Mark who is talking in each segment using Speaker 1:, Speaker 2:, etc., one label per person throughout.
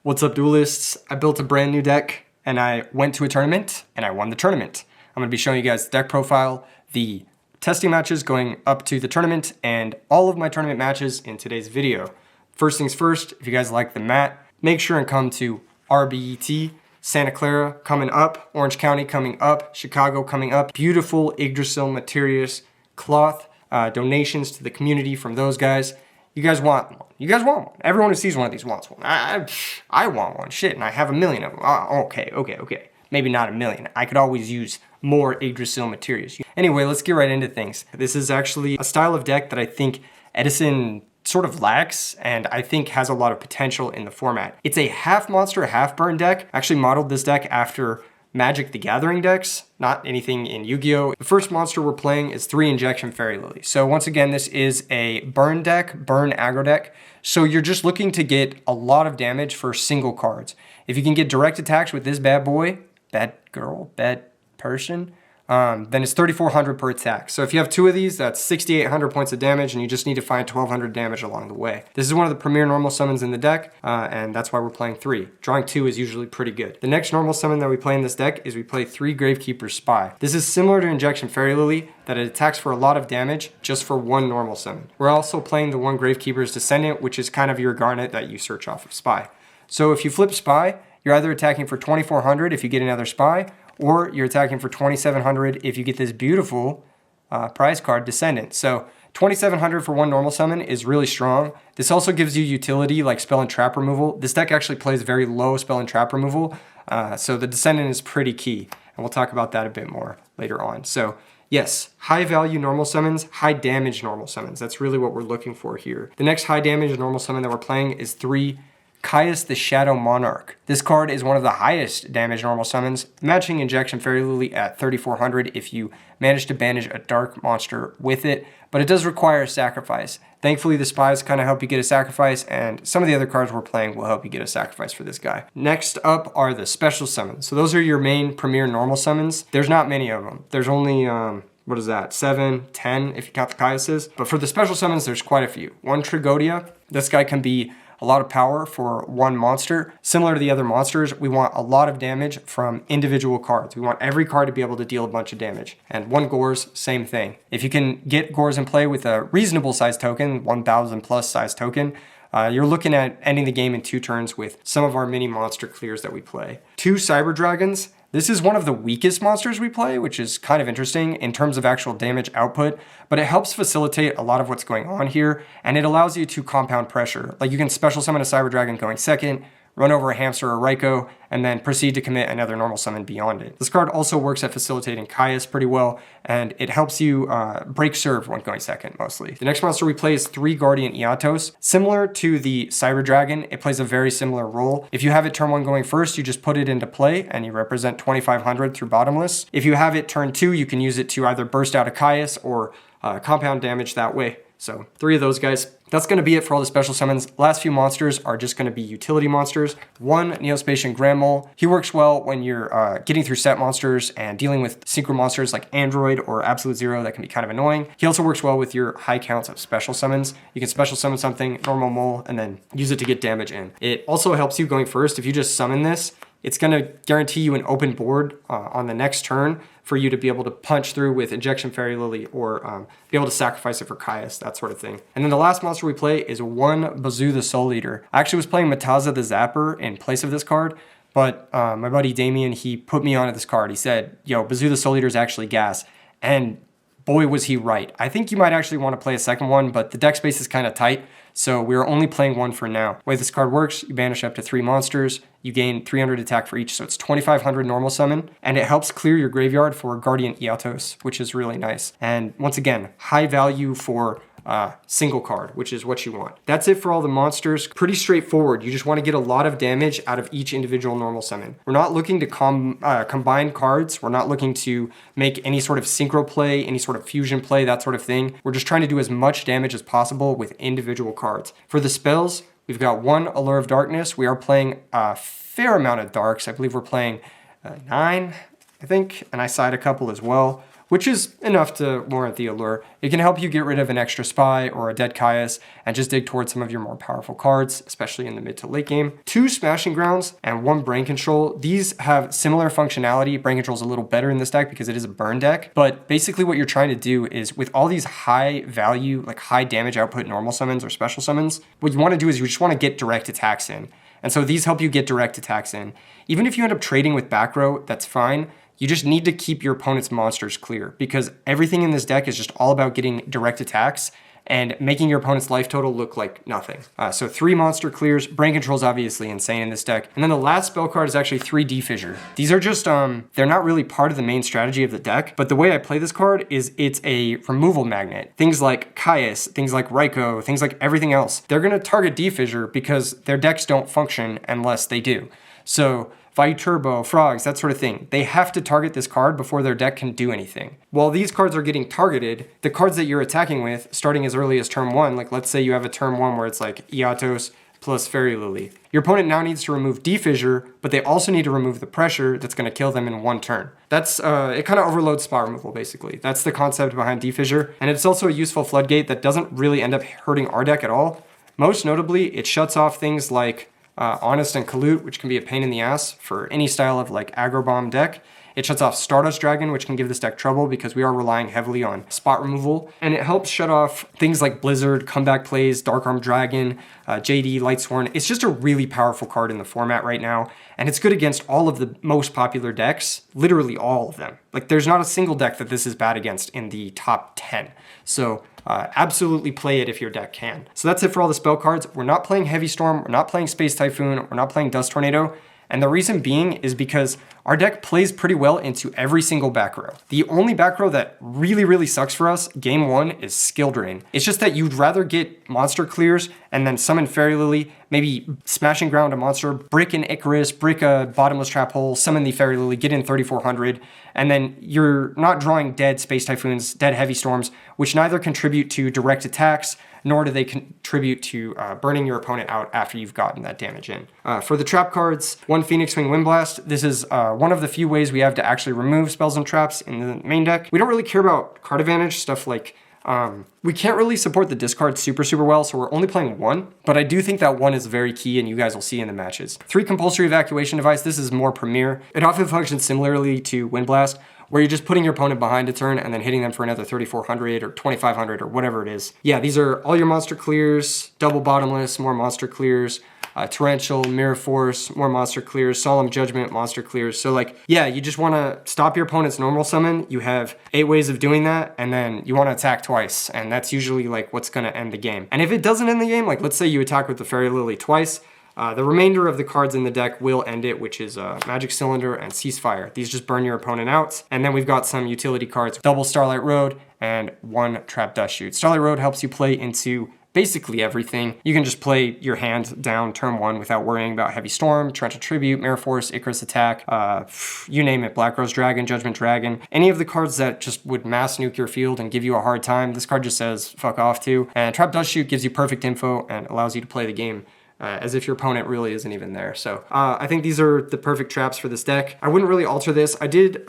Speaker 1: What's up, duelists? I built a brand new deck and I went to a tournament and I won the tournament. I'm going to be showing you guys the deck profile, the testing matches going up to the tournament, and all of my tournament matches in today's video. First things first, if you guys like the mat, make sure and come to RBET, Santa Clara coming up, Orange County coming up, Chicago coming up. Beautiful Yggdrasil materials cloth, donations to the community from those guys. You guys want one. You guys want one. Everyone who sees one of these wants one. I want one. Shit, and I have a million of them. Okay. Maybe not a million. I could always use more Yggdrasil materials. Anyway, let's get right into things. This is actually a style of deck that I think Edison sort of lacks, and I think has a lot of potential in the format. It's a half monster, half burn deck. I actually modeled this deck after Magic the Gathering decks, not anything in Yu-Gi-Oh! The first monster we're playing is 3 Injection Fairy Lily. So once again, this is a burn deck, burn aggro deck. So you're just looking to get a lot of damage for single cards. If you can get direct attacks with this bad boy, bad girl, bad person, then it's 3,400 per attack. So if you have 2 of these, that's 6,800 points of damage, and you just need to find 1,200 damage along the way. This is one of the premier normal summons in the deck, and that's why we're playing 3. Drawing 2 is usually pretty good. The next normal summon that we play in this deck is we play 3 Gravekeeper's Spy. This is similar to Injection Fairy Lily, that it attacks for a lot of damage just for 1 normal summon. We're also playing the 1 Gravekeeper's Descendant, which is kind of your Garnet that you search off of Spy. So if you flip Spy, you're either attacking for 2,400 if you get another Spy, or you're attacking for 2,700 if you get this beautiful prize card, Descendant. So 2,700 for 1 normal summon is really strong. This also gives you utility like spell and trap removal. This deck actually plays very low spell and trap removal, so the Descendant is pretty key, and we'll talk about that a bit more later on. So yes, high value normal summons, high damage normal summons. That's really what we're looking for here. The next high damage normal summon that we're playing is 3 Caius the Shadow Monarch. This card is one of the highest damage normal summons, matching Injection Fairy Lily at 3,400 if you manage to banish a dark monster with it, but it does require a sacrifice. Thankfully, the Spies kind of help you get a sacrifice, and some of the other cards we're playing will help you get a sacrifice for this guy. Next up are the special summons. So those are your main premier normal summons. There's not many of them. There's only, what is that, 7, 10 if you count the Caiuses. But for the special summons, there's quite a few. 1 Trigodia. This guy can be a lot of power for 1 monster. Similar to the other monsters, we want a lot of damage from individual cards. We want every card to be able to deal a bunch of damage. And 1 Gores, same thing. If you can get Gores in play with a reasonable size token, 1,000 plus size token, you're looking at ending the game in 2 turns with some of our mini monster clears that we play. 2 Cyber Dragons. This is one of the weakest monsters we play, which is kind of interesting in terms of actual damage output, but it helps facilitate a lot of what's going on here, and it allows you to compound pressure. Like you can special summon a Cyber Dragon going second, run over a Hamster or Raikou, and then proceed to commit another normal summon beyond it. This card also works at facilitating Caius pretty well, and it helps you break serve when going second, mostly. The next monster we play is 3 Guardian Eatos. Similar to the Cyber Dragon, it plays a very similar role. If you have it turn 1 going first, you just put it into play, and you represent 2,500 through bottomless. If you have it turn 2, you can use it to either burst out a Caius or compound damage that way. So 3 of those guys. That's going to be it for all the special summons. Last few monsters are just going to be utility monsters. 1 Neospatian Grand Mole. He works well when you're getting through set monsters and dealing with synchro monsters like Android or Absolute Zero that can be kind of annoying. He also works well with your high counts of special summons. You can special summon something, normal mole, and then use it to get damage in. It also helps you going first. If you just summon this, it's going to guarantee you an open board on the next turn for you to be able to punch through with Injection Fairy Lily or be able to sacrifice it for Caius, that sort of thing. And then the last monster we play is 1 Bazoo the Soul Eater. I actually was playing Mataza the Zapper in place of this card, but my buddy Damien, he put me onto this card. He said, yo, Bazoo the Soul Eater is actually gas. And boy, was he right. I think you might actually want to play a second one, but the deck space is kind of tight, so we're only playing 1 for now. The way this card works, you banish up to 3 monsters, you gain 300 attack for each, so it's 2,500 normal summon, and it helps clear your graveyard for Guardian Eatos, which is really nice. And once again, high value for single card, which is what you want. That's it for all the monsters. Pretty straightforward. You just want to get a lot of damage out of each individual normal summon. We're not looking to combine cards. We're not looking to make any sort of synchro play, any sort of fusion play, that sort of thing. We're just trying to do as much damage as possible with individual cards. For the spells, we've got 1 Allure of Darkness. We are playing a fair amount of darks. I believe we're playing 9, I think, and I side a couple as well. which is enough to warrant the allure. It can help you get rid of an extra spy or a dead Caius and just dig towards some of your more powerful cards, especially in the mid to late game. 2 Smashing Grounds and 1 Brain Control. These have similar functionality. Brain Control is a little better in this deck because it is a burn deck, but basically what you're trying to do is with all these high value, like high damage output normal summons or special summons, what you want to do is you just want to get direct attacks in. And so these help you get direct attacks in. Even if you end up trading with back row, that's fine. You just need to keep your opponent's monsters clear because everything in this deck is just all about getting direct attacks and making your opponent's life total look like nothing. So 3 monster clears. Brain Control is obviously insane in this deck. And then the last spell card is actually 3 Defissure. These are just, they're not really part of the main strategy of the deck, but the way I play this card is it's a removal magnet. Things like Caius, things like Raikou, things like everything else. They're gonna target Defissure because their decks don't function unless they do. So Turbo, Frogs, that sort of thing. They have to target this card before their deck can do anything. While these cards are getting targeted, the cards that you're attacking with, starting as early as turn 1, like let's say you have a turn 1 where it's like Eatos plus Fairy Lily. Your opponent now needs to remove Defissure, but they also need to remove the pressure that's going to kill them in 1 turn. That's, it kind of overloads spot removal, basically. That's the concept behind Defissure, and it's also a useful floodgate that doesn't really end up hurting our deck at all. Most notably, it shuts off things like Honest and Kalut, which can be a pain in the ass for any style of like aggro bomb deck. It shuts off Stardust Dragon, which can give this deck trouble because we are relying heavily on spot removal. And it helps shut off things like Blizzard, Comeback Plays, Dark Arm Dragon, JD, Lightsworn. It's just a really powerful card in the format right now. And it's good against all of the most popular decks, literally all of them. Like there's not a single deck that this is bad against in the top 10. So absolutely play it if your deck can. So that's it for all the spell cards. We're not playing Heavy Storm, we're not playing Space Typhoon, we're not playing Dust Tornado. And the reason being is because our deck plays pretty well into every single back row. The only back row that really sucks for us, game 1, is Skill Drain. It's just that you'd rather get monster clears and then summon Fairy Lily, maybe Smashing Ground a monster, brick an Icarus, brick a Bottomless Trap Hole, summon the Fairy Lily, get in 3,400, and then you're not drawing dead Space Typhoons, dead Heavy Storms, which neither contribute to direct attacks, nor do they contribute to burning your opponent out after you've gotten that damage in. For the trap cards, 1 Phoenix Wing Windblast. This is one of the few ways we have to actually remove spells and traps in the main deck. We don't really care about card advantage, stuff like, we can't really support the discard super well, so we're only playing 1, but I do think that 1 is very key and you guys will see in the matches. 3 Compulsory Evacuation Device. This is more premier. It often functions similarly to Windblast, where you're just putting your opponent behind a turn and then hitting them for another 3,400 or 2,500 or whatever it is. Yeah, these are all your monster clears, double bottomless, more monster clears, Torrential, Mirror Force, more monster clears, Solemn Judgment, monster clears. So like, yeah, you just want to stop your opponent's normal summon. You have 8 ways of doing that, and then you want to attack twice, and that's usually like what's going to end the game. And if it doesn't end the game, like let's say you attack with the Fairy Lily twice, the remainder of the cards in the deck will end it, which is Magic Cylinder and Ceasefire. These just burn your opponent out. And then we've got some utility cards, double Starlight Road and 1 Trap Dust Shoot. Starlight Road helps you play into basically everything. You can just play your hand down turn 1 without worrying about Heavy Storm, Torrential Tribute, Mirror Force, Icarus Attack, you name it, Black Rose Dragon, Judgment Dragon. Any of the cards that just would mass nuke your field and give you a hard time, this card just says fuck off to. And Trap Dust Shoot gives you perfect info and allows you to play the game as if your opponent really isn't even there. So I think these are the perfect traps for this deck. I wouldn't really alter this. I did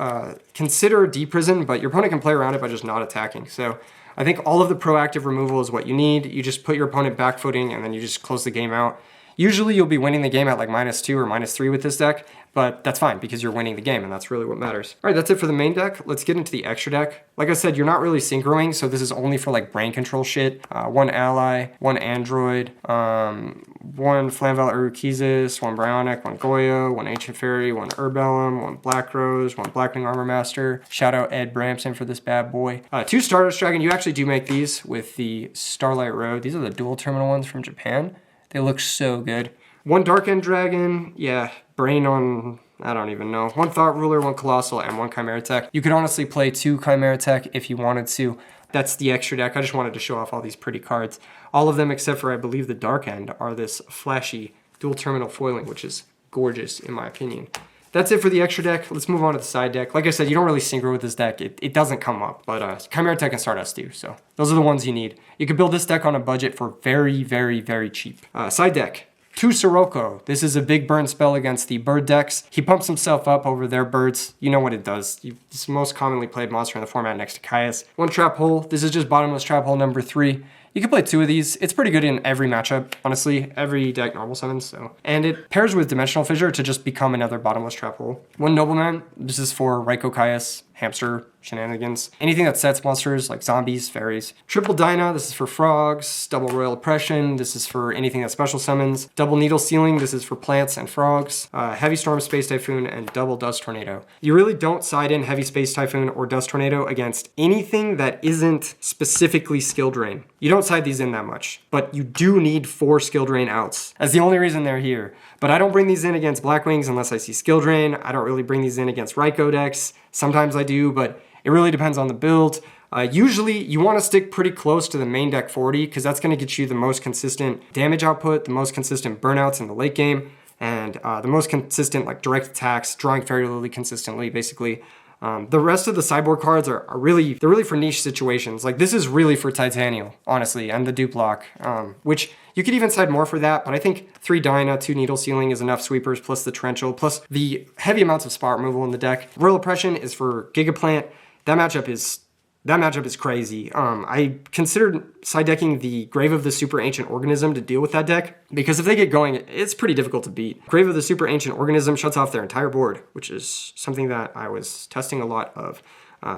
Speaker 1: consider Deprison, but your opponent can play around it by just not attacking. So I think all of the proactive removal is what you need. You just put your opponent back footing and then you just close the game out. Usually you'll be winning the game at like -2 or -3 with this deck, but that's fine because you're winning the game and that's really what matters. All right, that's it for the main deck. Let's get into the extra deck. Like I said, you're not really synchroing, so this is only for like brain control shit. 1 Ally, 1 Android, 1 Flamvel Urukizis, 1 Bionic, 1 Goya, 1 Ancient Fairy, 1 Herbellum, 1 Black Rose, 1 Blackwing Armor Master. Shout out Ed Bramson for this bad boy. 2 Stardust Dragon. You actually do make these with the Starlight Road. These are the dual terminal ones from Japan. They look so good. 1 Dark End Dragon, yeah, brain on, I don't even know. 1 Thought Ruler, 1 Colossal, and 1 Chimera Tech. You could honestly play 2 Chimera Tech if you wanted to. That's the extra deck. I just wanted to show off all these pretty cards. All of them except for, I believe, the Dark End are this flashy dual terminal foiling, which is gorgeous in my opinion. That's it for the extra deck. Let's move on to the side deck. Like I said, you don't really synchro with this deck. It doesn't come up, but Chimera Tech and Stardust do, so those are the ones you need. You can build this deck on a budget for very cheap. Side deck. to Sirocco. This is a big burn spell against the bird decks. He pumps himself up over their birds. You know what it does. It's the most commonly played monster in the format next to Gaia's. 1 trap hole. This is just bottomless trap hole number 3. You can play 2 of these. It's pretty good in every matchup, honestly. Every deck normal summons, so. And it pairs with Dimensional Fissure to just become another bottomless trap hole. 1 Nobleman. This is for Raiko Caius, hamster shenanigans. Anything that sets monsters like zombies, fairies. Triple Dyna. This is for frogs. Double Royal Oppression. This is for anything that special summons. Double Needle Sealing. This is for plants and frogs. Heavy Storm, Space Typhoon, and Double Dust Tornado. You really don't side in Heavy Space Typhoon or Dust Tornado against anything that isn't specifically Skill Drain. You don't side these in that much, but you do need 4 Skill Drain outs. That's the only reason they're here. But I don't bring these in against Blackwings unless I see Skill Drain. I don't really bring these in against Raiko decks. Sometimes I do, but it really depends on the build. Usually you want to stick pretty close to the main deck 40 because that's going to get you the most consistent damage output, the most consistent burnouts in the late game, and the most consistent like direct attacks, drawing fairly consistently, basically. The rest of the sideboard cards are really for niche situations. Like this is really for Titanial, honestly, and the dupe lock, which you could even side more for that, but I think 3 Dyna, 2 Needle Sealing is enough sweepers, plus the Torrential, plus the heavy amounts of spot removal in the deck. Royal Oppression is for Gigaplant. That matchup is crazy. I considered side decking the Grave of the Super Ancient Organism to deal with that deck, because if they get going, it's pretty difficult to beat. Grave of the Super Ancient Organism shuts off their entire board, which is something that I was testing a lot of.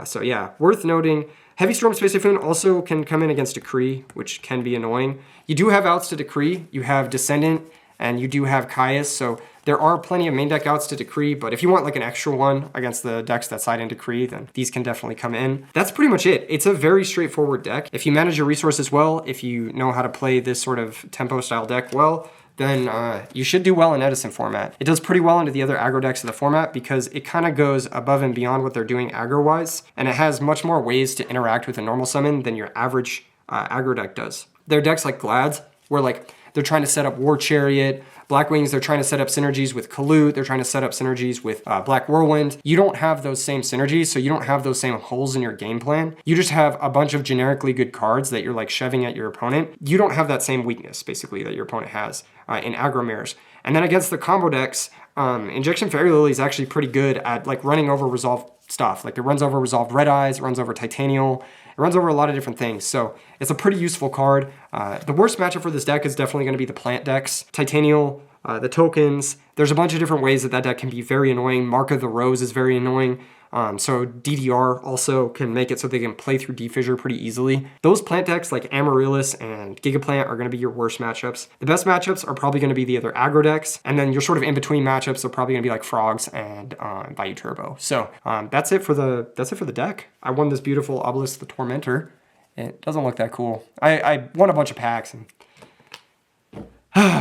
Speaker 1: So yeah, worth noting. Heavy Storm, Space Typhoon also can come in against Decree, which can be annoying. You do have outs to Decree. You have Descendant, and you do have Caius, so there are plenty of main deck outs to Decree, but if you want like an extra one against the decks that side in Decree, then these can definitely come in. That's pretty much it. It's a very straightforward deck. If you manage your resources well, if you know how to play this sort of tempo style deck well, then you should do well in Edison Format. It does pretty well into the other aggro decks of the format because it kind of goes above and beyond what they're doing aggro-wise, and it has much more ways to interact with a normal summon than your average aggro deck does. There are decks like Glads, where like they're trying to set up War Chariot. Blackwings, they're trying to set up synergies with Kalut. They're trying to set up synergies with Black Whirlwind. You don't have those same synergies, so you don't have those same holes in your game plan. You just have a bunch of generically good cards that you're like shoving at your opponent. You don't have that same weakness, basically, that your opponent has in aggro mirrors. And then against the combo decks, Injection Fairy Lily is actually pretty good at like running over resolved stuff. Like it runs over resolved Red Eyes, it runs over Titanial, it runs over a lot of different things. So it's a pretty useful card. The worst matchup for this deck is definitely going to be the plant decks. Titanial, the tokens. There's a bunch of different ways that that deck can be very annoying. Mark of the Rose is very annoying. So DDR also can make it so they can play through D-Fissure pretty easily. Those plant decks like Amaryllis and Gigaplant are going to be your worst matchups. The best matchups are probably going to be the other aggro decks, and then your sort of in-between matchups are probably going to be like Frogs and Bayou Turbo. So that's it for the deck. I won this beautiful Obelisk the Tormentor. It doesn't look that cool. I won a bunch of packs and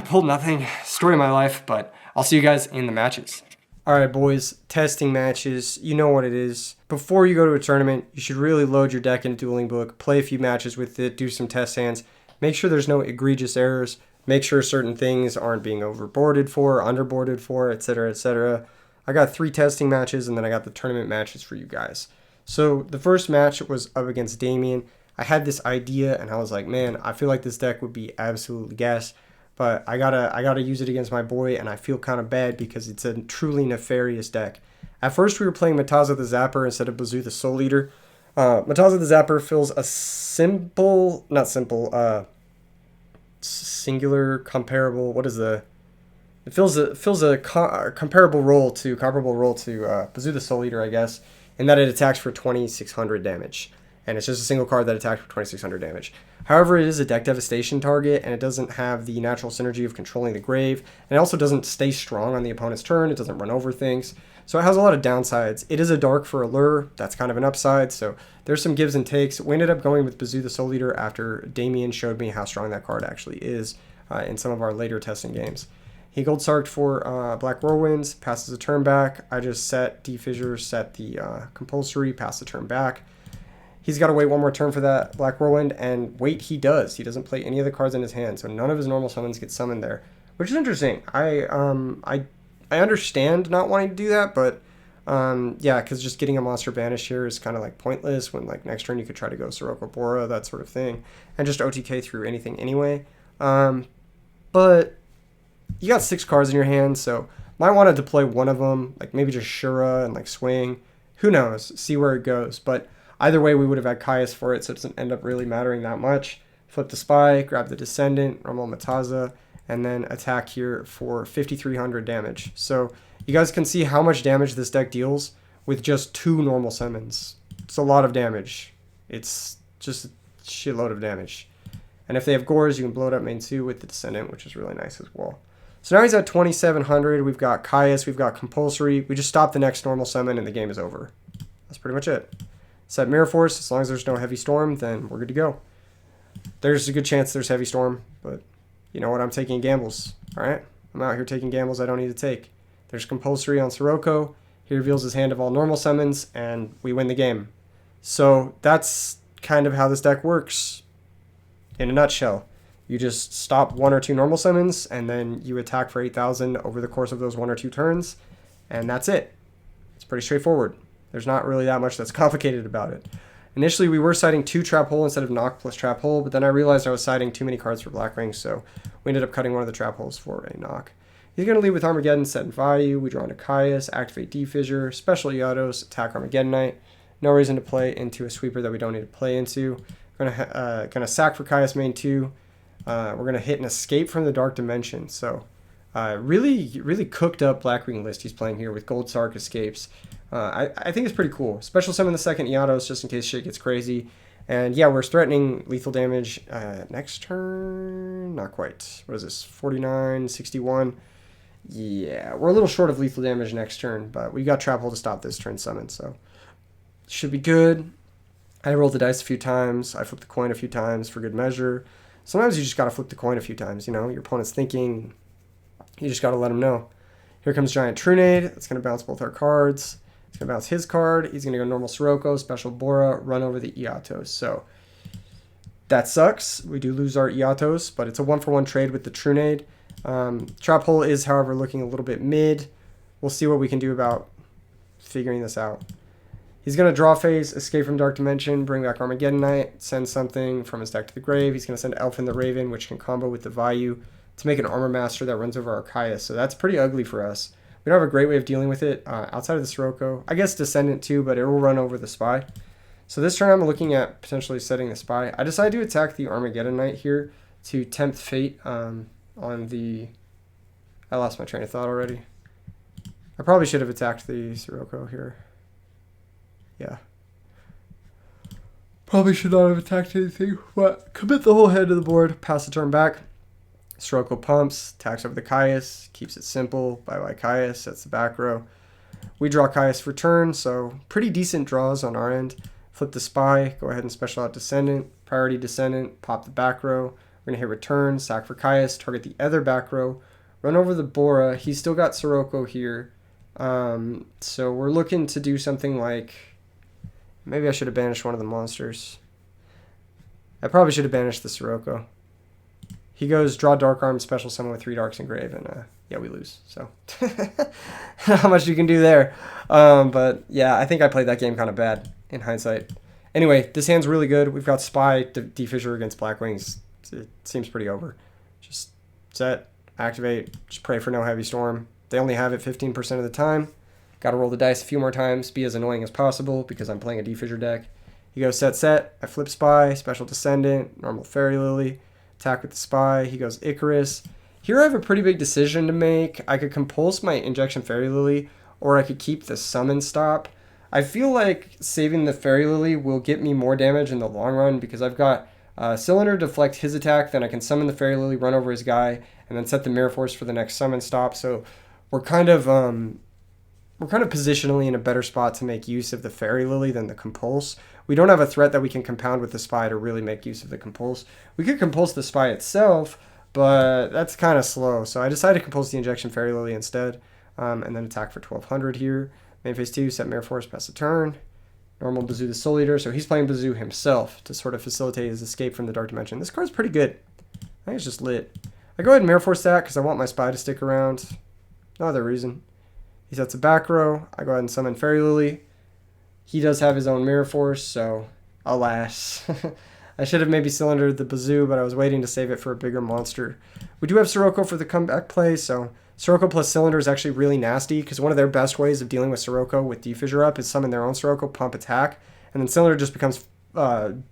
Speaker 1: pulled nothing. Story of my life, but I'll see you guys in the matches. All right, boys, testing matches. You know what it is. Before you go to a tournament, you should really load your deck in Dueling Book, play a few matches with it, do some test hands, make sure there's no egregious errors, make sure certain things aren't being overboarded for, underboarded for, etc., etc. I got 3 testing matches, and then I got the tournament matches for you guys. So the first match was up against Damien. I had this idea, and I was like, man, I feel like this deck would be absolutely gas. But I gotta use it against my boy, and I feel kind of bad because it's a truly nefarious deck. At first, we were playing Mataza the Zapper instead of Bazoo the Soul Eater. Mataza the Zapper fills a singular comparable. It fills a comparable role to Bazoo the Soul Eater, I guess, in that it attacks for 2,600 damage. And it's just a single card that attacks for 2,600 damage. However, it is a deck devastation target, and it doesn't have the natural synergy of controlling the grave, and it also doesn't stay strong on the opponent's turn. It doesn't run over things, so it has a lot of downsides. It is a dark for a lure. That's kind of an upside, so there's some gives and takes. We ended up going with Bazoo the Soul Eater after Damien showed me how strong that card actually is in some of our later testing games. He Gold Sarked for Black Whirlwinds, passes a turn back. I just set D-Fissure, set the compulsory, pass the turn back. He's got to wait one more turn for that Black Whirlwind, and wait he does. He doesn't play any of the cards in his hand, so none of his normal summons get summoned there, which is interesting. I understand not wanting to do that, but yeah, because just getting a monster banished here is kind of like pointless when like next turn you could try to go Sirocco Bora, that sort of thing, and just OTK through anything anyway. But you got 6 cards in your hand, so might want to deploy one of them, like maybe just Shura and like swing. Who knows? See where it goes. But either way, we would have had Caius for it, so it doesn't end up really mattering that much. Flip the Spy, grab the Descendant, Rumble Mataza, and then attack here for 5,300 damage. So you guys can see how much damage this deck deals with just 2 normal summons. It's a lot of damage. It's just a shitload of damage. And if they have Gores, you can blow it up main 2 with the Descendant, which is really nice as well. So now he's at 2,700. We've got Caius. We've got Compulsory. We just stop the next normal summon, and the game is over. That's pretty much it. Set Mirror Force. As long as there's no Heavy Storm, then we're good to go. There's a good chance there's Heavy Storm, but you know what? I'm taking gambles. All right? I'm out here taking gambles I don't need to take. There's Compulsory on Sirocco. He reveals his hand of all normal summons, and we win the game. So that's kind of how this deck works in a nutshell. You just stop 1 or 2 normal summons, and then you attack for 8,000 over the course of those 1 or 2 turns, and that's it. It's pretty straightforward. There's not really that much that's complicated about it. Initially, we were siding 2 Trap Hole instead of Knock plus Trap Hole, but then I realized I was siding too many cards for Blackwing, so we ended up cutting one of the Trap Holes for a Knock. He's going to lead with Armageddon, set in value. We draw into Caius, activate D-Fissure, special Yados, attack Armageddonite. No reason to play into a sweeper that we don't need to play into. Gonna sack for Caius main 2. We're going to hit an escape from the Dark Dimension. So really cooked up Blackwing list he's playing here with Gold Sark escapes. I think it's pretty cool. Special summon the second Yados just in case shit gets crazy. And yeah, we're threatening lethal damage next turn. Not quite. What is this? 49, 61. Yeah, we're a little short of lethal damage next turn, but we got Trap Hole to stop this turn summon, so should be good. I rolled the dice a few times. I flipped the coin a few times for good measure. Sometimes you just got to flip the coin a few times, you know. Your opponent's thinking. You just got to let him know. Here comes Giant Trunade. It's going to bounce both our cards. It's going to bounce his card. He's going to go normal Sirocco, special Bora, run over the Iatos. So that sucks. We do lose our Iatos, but it's a 1-for-1 trade with the Trunade. Trap Hole is, however, looking a little bit mid. We'll see what we can do about figuring this out. He's going to draw phase, escape from Dark Dimension, bring back Armageddonite, send something from his deck to the grave. He's going to send Elfin the Raven, which can combo with the Vayu to make an Armor Master that runs over our Caius. So that's pretty ugly for us. We don't have a great way of dealing with it outside of the Sirocco. I guess Descendant too, but it will run over the Spy. So this turn I'm looking at potentially setting the Spy. I decided to attack the Armageddonite here to tempt fate on the... I lost my train of thought already. I probably should have attacked the Sirocco here. Yeah. Probably should not have attacked anything, but commit the whole hand to the board, pass the turn back. Sirocco pumps, attacks over the Caius, keeps it simple. Bye-bye Caius, sets the back row. We draw Caius for turn, so pretty decent draws on our end. Flip the Spy, go ahead and special out Descendant, priority Descendant, pop the back row. We're going to hit return, sack for Caius, target the other back row, run over the Bora. He's still got Sirocco here. So we're looking to do something like... Maybe I should have banished one of the monsters. I probably should have banished the Sirocco. He goes, draw Dark Arm, special summon with 3 Darks engrave, and yeah, we lose. So, not much you can do there. But yeah, I think I played that game kind of bad in hindsight. Anyway, this hand's really good. We've got Spy, D-Fissure against Blackwings. It seems pretty over. Just set, activate, just pray for no Heavy Storm. They only have it 15% of the time. Got to roll the dice a few more times, be as annoying as possible because I'm playing a D-Fissure deck. He goes set. I flip Spy, special Descendant, normal Fairy Lily, attack with the Spy. He goes Icarus. Here I have a pretty big decision to make. I could compulse my Injection Fairy Lily, or I could keep the Summon Stop. I feel like saving the Fairy Lily will get me more damage in the long run because I've got Cylinder deflect his attack, then I can summon the Fairy Lily, run over his guy, and then set the Mirror Force for the next Summon Stop. So we're kind of positionally in a better spot to make use of the Fairy Lily than the Compulse. We don't have a threat that we can compound with the Spy to really make use of the Compulse. We could Compulse the Spy itself, but that's kind of slow. So I decided to Compulse the Injection Fairy Lily instead, and then attack for 1200 here. Main phase 2, set Mirror Force, pass the turn. Normal Bazoo the Soul Eater, so he's playing Bazoo himself to sort of facilitate his escape from the Dark Dimension. This card's pretty good. I think it's just lit. I go ahead and Mirror Force that because I want my Spy to stick around. No other reason. He sets a back row. I go ahead and summon Fairy Lily. He does have his own Mirror Force, so alas. I should have maybe cylindered the Bazoo, but I was waiting to save it for a bigger monster. We do have Sirocco for the comeback play, so Sirocco plus Cylinder is actually really nasty because one of their best ways of dealing with Sirocco with Defissure up is summon their own Sirocco, pump attack, and then Cylinder just becomes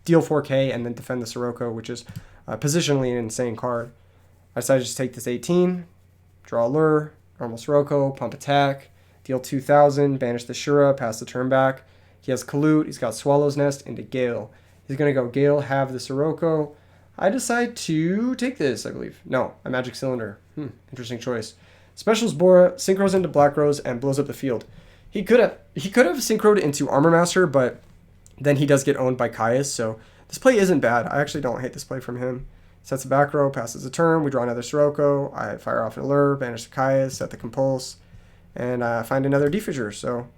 Speaker 1: deal 4k and then defend the Sirocco, which is positionally an insane card. I decided to just take this 18, draw a lure, normal Sirocco, pump attack, deal 2000, banish the Shura, pass the turn back. He has Kalut, he's got Swallow's Nest into Gale. He's going to go Gale, have the Sirocco. I decide to take this, I believe. No, a Magic Cylinder. Interesting choice. Specials Bora, synchros into Black Rose, and blows up the field. He could have synchroed into Armor Master, but then he does get owned by Caius, so this play isn't bad. I actually don't hate this play from him. Sets the back row, passes a turn, we draw another Sirocco, I fire off an Allure, banish the Caius, set the Compulse, and find another Defissure. So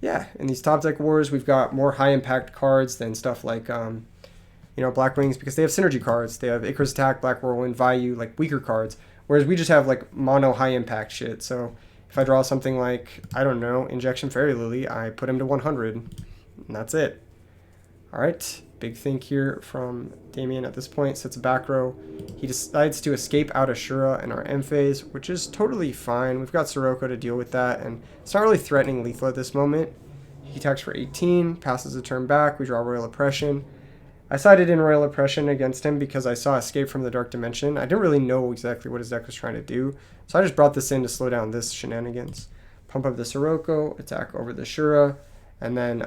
Speaker 1: yeah, in these top deck wars, we've got more high impact cards than stuff like Blackwings, because they have synergy cards. They have Icarus Attack, Black Whirlwind, Vayu, like weaker cards, whereas we just have like mono high impact shit. So if I draw something like, I don't know, Injection Fairy Lily, I put him to 100, and that's it. All right, big think here from Damien at this point. Sets a back row. He decides to escape out of Shura in our end phase, which is totally fine. We've got Sirocco to deal with that, and it's not really threatening lethal at this moment. He attacks for 18, passes a turn back. We draw Royal Oppression. I sided in Royal Oppression against him because I saw Escape from the Dark Dimension. I didn't really know exactly what his deck was trying to do, so I just brought this in to slow down this shenanigans. Pump up the Sirocco, attack over the Shura, and then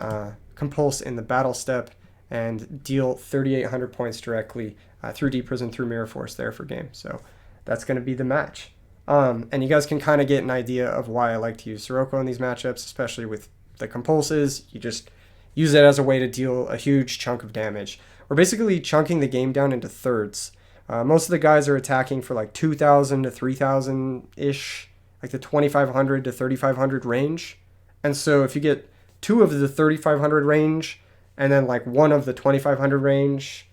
Speaker 1: Compulse in the battle step and deal 3,800 points directly through Deep Prison, through Mirror Force there for game. So that's going to be the match. And you guys can kind of get an idea of why I like to use Sirocco in these matchups, especially with the Compulses. You just use it as a way to deal a huge chunk of damage. We're basically chunking the game down into thirds. Most of the guys are attacking for like 2,000 to 3,000-ish, like the 2,500 to 3,500 range. And so if you get two of the 3,500 range and then like one of the 2,500 range,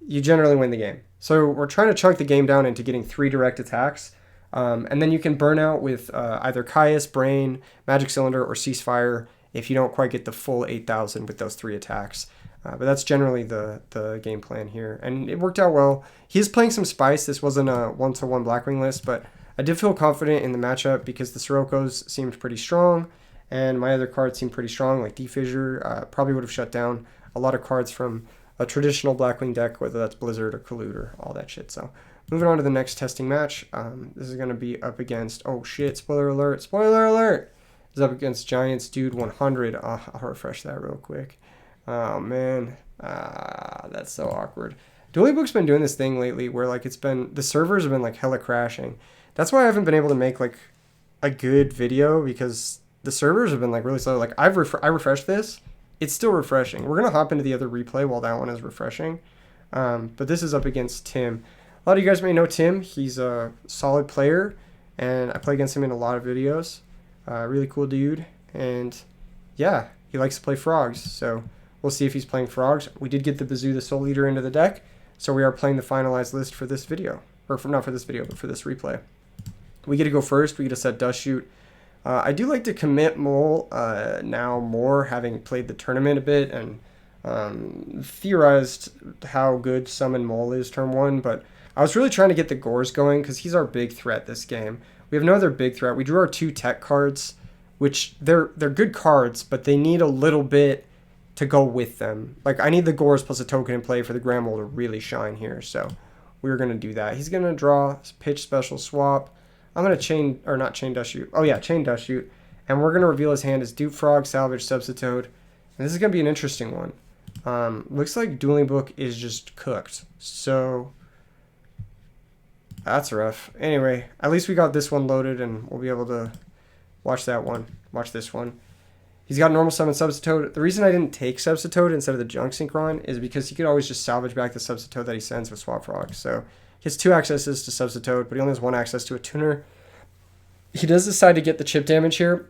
Speaker 1: you generally win the game. So we're trying to chunk the game down into getting 3 direct attacks. And then you can burn out with either Caius, Brain, Magic Cylinder, or Ceasefire if you don't quite get the full 8,000 with those 3 attacks. But that's generally the game plan here. And it worked out well. He's playing some Spice. This wasn't a 1-to-1 Blackwing list, but I did feel confident in the matchup because the Siroccos seemed pretty strong, and my other cards seemed pretty strong, like Defissure. Probably would have shut down a lot of cards from a traditional Blackwing deck, whether that's Blizzard or Kalut or all that shit. So moving on to the next testing match. This is going to be up against, oh shit, spoiler alert, spoiler alert! This is up against Giants Dude 100. I'll refresh that real quick. Oh man, that's so awkward. Dueling Book's been doing this thing lately where like the servers have been like hella crashing. That's why I haven't been able to make like a good video, because the servers have been like really slow. Like I refreshed this, it's still refreshing. We're gonna hop into the other replay while that one is refreshing. But this is up against Tim. A lot of you guys may know Tim. He's a solid player, and I play against him in a lot of videos. Really cool dude, and yeah, he likes to play frogs. So we'll see if he's playing frogs. We did get the Bazoo, the Soul Eater, into the deck, so we are playing the finalized list for this video, or not for this video, but for this replay. We get to go first. We get to set Dust Shoot. I do like to commit Mole now more, having played the tournament a bit and theorized how good Summon Mole is turn 1, but I was really trying to get the Gores going because he's our big threat this game. We have no other big threat. We drew our 2 tech cards, which they're good cards, but they need a little bit to go with them. Like I need the Gores plus a token in play for the Grand Mole to really shine here, so we're going to do that. He's going to draw Pitch Special Swap. I'm going to chain Dust Shoot. Oh yeah, chain Dust Shoot. And we're going to reveal his hand as Dupe Frog, Salvage, Substitute. And this is going to be an interesting one. Looks like Dueling Book is just cooked. So that's rough. Anyway, at least we got this one loaded and we'll be able to watch that one. Watch this one. He's got normal summon Substitute. The reason I didn't take Substitute instead of the Junk Synchron is because he could always just salvage back the Substitute that he sends with Swap Frog. So he has 2 accesses to Substitute, but he only has 1 access to a tuner. He does decide to get the chip damage here,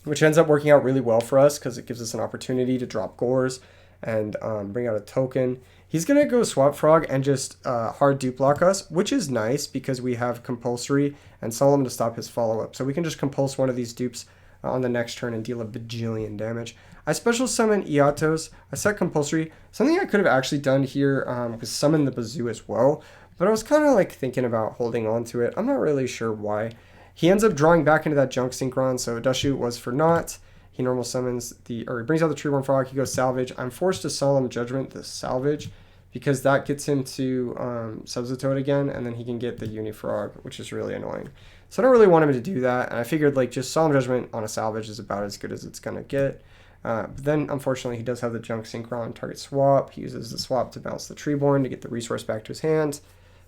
Speaker 1: which ends up working out really well for us because it gives us an opportunity to drop Gores and bring out a token. He's going to go Swap Frog and just hard dupe block us, which is nice because we have Compulsory and Solemn to stop his follow-up. So we can just compulse one of these dupes on the next turn and deal a bajillion damage. I special summon Iatos. I set compulsory. Something I could have actually done here was summon the Bazoo as well, but I was kind of like thinking about holding on to it. I'm not really sure why. He ends up drawing back into that Junk Synchron, so Dust Shoot was for naught. He normal summons he brings out the Treeborn Frog. He goes Salvage. I'm forced to Solemn Judgment the Salvage because that gets him to Subzitoad again, and then he can get the Unifrog, which is really annoying. So I don't really want him to do that, and I figured like just Solemn Judgment on a Salvage is about as good as it's going to get. But then, unfortunately, he does have the Junk Synchron target swap. He uses the swap to bounce the Treeborn to get the resource back to his hand.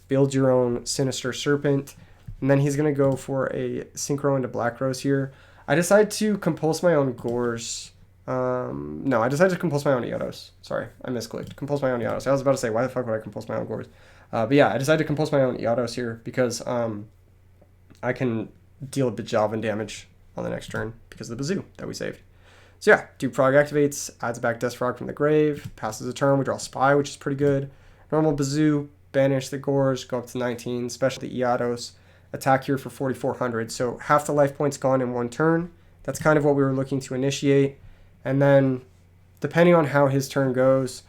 Speaker 1: Build your own Sinister Serpent. And then he's going to go for a Synchro into Black Rose here. I decide to compulse my own Gores. No, I decided to compulse my own Iatos. Sorry, I misclicked. Compulse my own Iatos. I was about to say, why the fuck would I compulse my own Gores? But yeah, I decided to compulse my own Iatos here because I can deal a Bajavan damage on the next turn because of the Bazoo that we saved. So yeah, Dupe Frog activates, adds back Death Frog from the grave, passes a turn, we draw Spy, which is pretty good. Normal Bazoo, banish the Gores, go up to 19, special the Iatos, attack here for 4,400. So half the life points gone in one turn. That's kind of what we were looking to initiate. And then, depending on how his turn goes,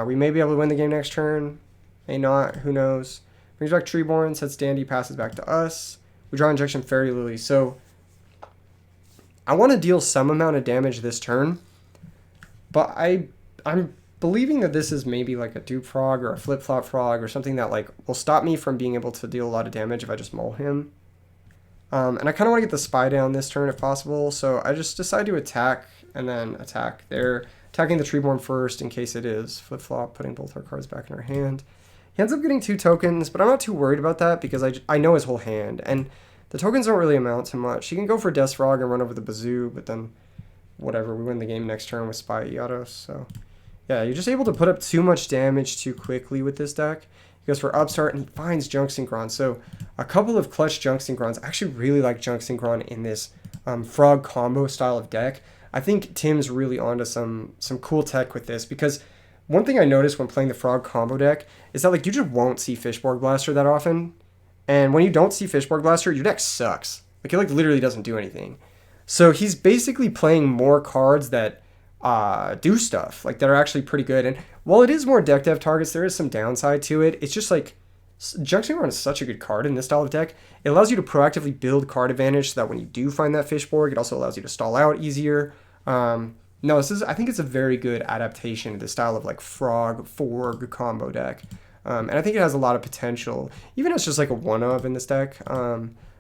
Speaker 1: we may be able to win the game next turn, may not, who knows. Brings back Treeborn, sets Dandy, passes back to us. We draw Injection Fairy Lily. So I want to deal some amount of damage this turn, but I'm believing that this is maybe like a Dupe Frog or a Flip-Flop Frog or something that like will stop me from being able to deal a lot of damage if I just mull him. And I kind of want to get the Spy down this turn if possible, so I just decide to attack and then attack there. Attacking the Treeborn first in case it is Flip-Flop, putting both our cards back in our hand. He ends up getting 2 tokens, but I'm not too worried about that because I know his whole hand, and the tokens don't really amount to much. He can go for Death Frog and run over the Bazoo, but then whatever, we win the game next turn with Spy Iatos. So yeah, you're just able to put up too much damage too quickly with this deck. He goes for Upstart and he finds Junk Synchron. So a couple of clutch Junk Synchrons. I actually really like Junk Synchron in this Frog combo style of deck. I think Tim's really onto some cool tech with this because one thing I noticed when playing the Frog combo deck is that like you just won't see Fishborg Blaster that often. And when you don't see Fishborg Blaster, your deck sucks. Like, it like literally doesn't do anything. So he's basically playing more cards that do stuff, like that are actually pretty good. And while it is more deck dev targets, there is some downside to it. It's just like, Junk Synchron is such a good card in this style of deck. It allows you to proactively build card advantage so that when you do find that Fishborg, it also allows you to stall out easier. No, I think it's a very good adaptation to the style of like Frog-Forg combo deck. And I think it has a lot of potential, even as just like a one-of in this deck.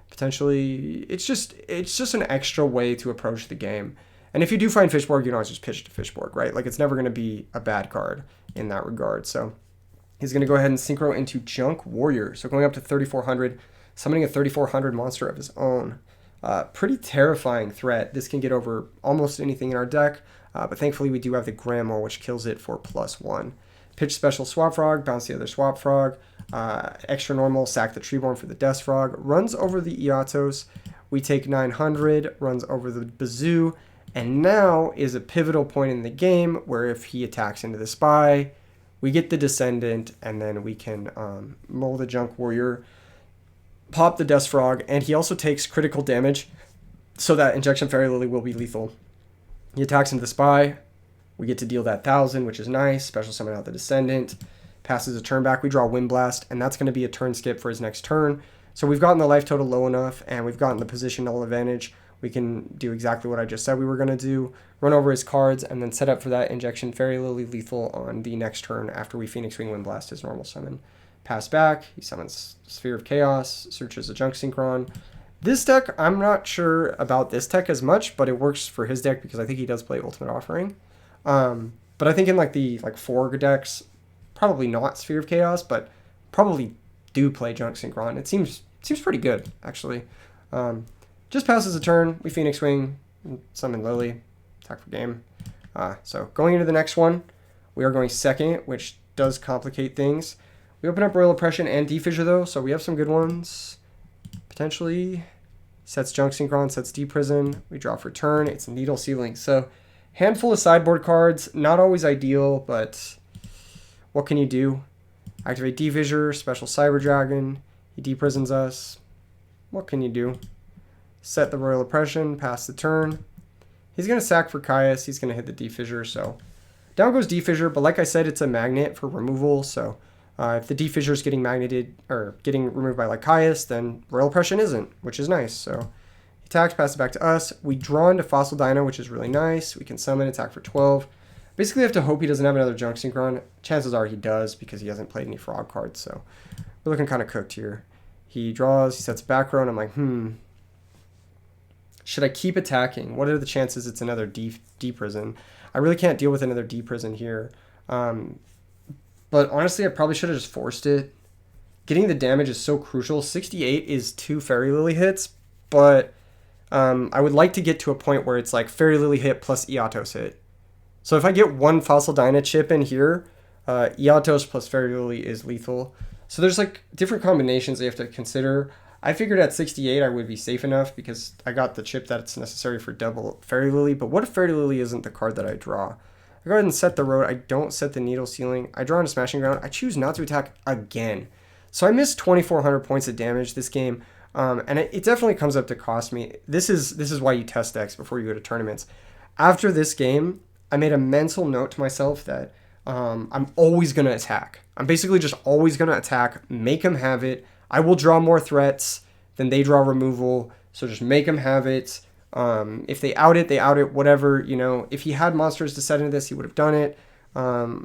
Speaker 1: Potentially, it's just an extra way to approach the game. And if you do find Fishborg, you can always just pitch to Fishborg, right? Like, it's never going to be a bad card in that regard. So he's going to go ahead and synchro into Junk Warrior. So going up to 3,400, summoning a 3,400 monster of his own. Pretty terrifying threat. This can get over almost anything in our deck, but thankfully we do have the Grandma, which kills it for +1. Pitch special Swap Frog, bounce the other Swap Frog, extra normal, sack the Treeborn for the Death Frog, runs over the Iatos, we take 900, runs over the Bazoo, and now is a pivotal point in the game where if he attacks into the Spy, we get the Descendant, and then we can mull the Junk Warrior, pop the Death Frog, and he also takes critical damage, so that Injection Fairy Lily will be lethal. He attacks into the Spy. We get to deal that 1,000, which is nice. Special summon out the Descendant. Passes a turn back. We draw Wind Blast, and that's going to be a turn skip for his next turn. So we've gotten the life total low enough, and we've gotten the positional advantage. We can do exactly what I just said we were going to do. Run over his cards, and then set up for that Injection Fairy Lily lethal on the next turn after we Phoenix Wing Wind Blast his normal summon. Pass back. He summons Sphere of Chaos. Searches a Junk Synchron. This deck, I'm not sure about this deck as much, but it works for his deck because I think he does play Ultimate Offering. But I think in like the Forg decks, probably not Sphere of Chaos, but probably do play Junk Synchron. It seems pretty good, actually. Just passes a turn, we Phoenix Wing, summon Lily, attack for game. So going into the next one, we are going second, which does complicate things. We open up Royal Oppression and Defissure though, so we have some good ones. Potentially sets Junk Synchron, sets D-Prison, we draw for turn, it's Needle Ceiling. So handful of sideboard cards, not always ideal, but what can you do? Activate Defissure, special Cyber Dragon, he D-Prisons us. What can you do? set the Royal Oppression, pass the turn. He's going to sack for Caius. He's going to hit the D-Fissure, so down goes D-Fissure, but like I said, it's a magnet for removal, so if the D-Fissure is getting magneted or getting removed by like Caius, then Royal Oppression isn't, which is nice. So he attacks, passes it back to us. We draw into Fossil Dino, which is really nice. We can summon, attack for 12. Basically, have to hope he doesn't have another Junk Synchron. Chances are he does because he hasn't played any frog cards, so we're looking kind of cooked here. He draws, he sets back row, and I'm like, should I keep attacking? What are the chances it's another D prison? I really can't deal with another D prison here. But honestly, I probably should have just forced it. Getting the damage is so crucial. 68 is 2 Fairy Lily hits, but I would like to get to a point where it's like Fairy Lily hit plus Eatos hit. So if I get one Fossil Dyna chip in here, Eatos plus Fairy Lily is lethal. So there's like different combinations they have to consider. I figured at 68 I would be safe enough because I got the chip that's necessary for double Fairy Lily. But what if Fairy Lily isn't the card that I draw? I go ahead and set the road. I don't set the needle ceiling. I draw into Smashing Ground. I choose not to attack again. So I missed 2,400 points of damage this game. And it definitely comes up to cost me. This is why you test decks before you go to tournaments. After this game, I made a mental note to myself that I'm always going to attack. I'm basically just always going to attack, make them have it. I will draw more threats than they draw removal, so just make them have it. If they out it, whatever, you know. If he had monsters to set into this, he would have done it.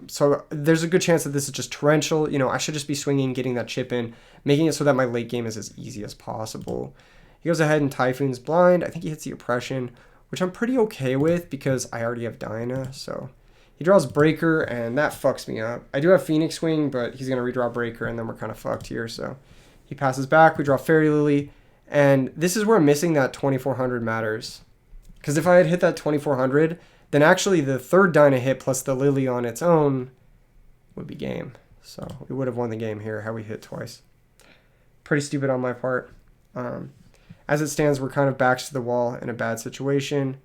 Speaker 1: So there's a good chance that this is just torrential. You know, I should just be swinging, getting that chip in, making it so that my late game is as easy as possible. He goes ahead and Typhoon's Blind. I think he hits the Oppression, which I'm pretty okay with because I already have Dinah, so... He draws Breaker, and that fucks me up. I do have Phoenix Wing, but he's going to redraw Breaker, and then we're kind of fucked here. So he passes back. We draw Fairy Lily, and this is where missing that 2,400 matters. Because if I had hit that 2,400, then actually the third Dinah hit plus the Lily on its own would be game. So we would have won the game here had we hit twice. Pretty stupid on my part. As it stands, we're kind of backs to the wall in a bad situation.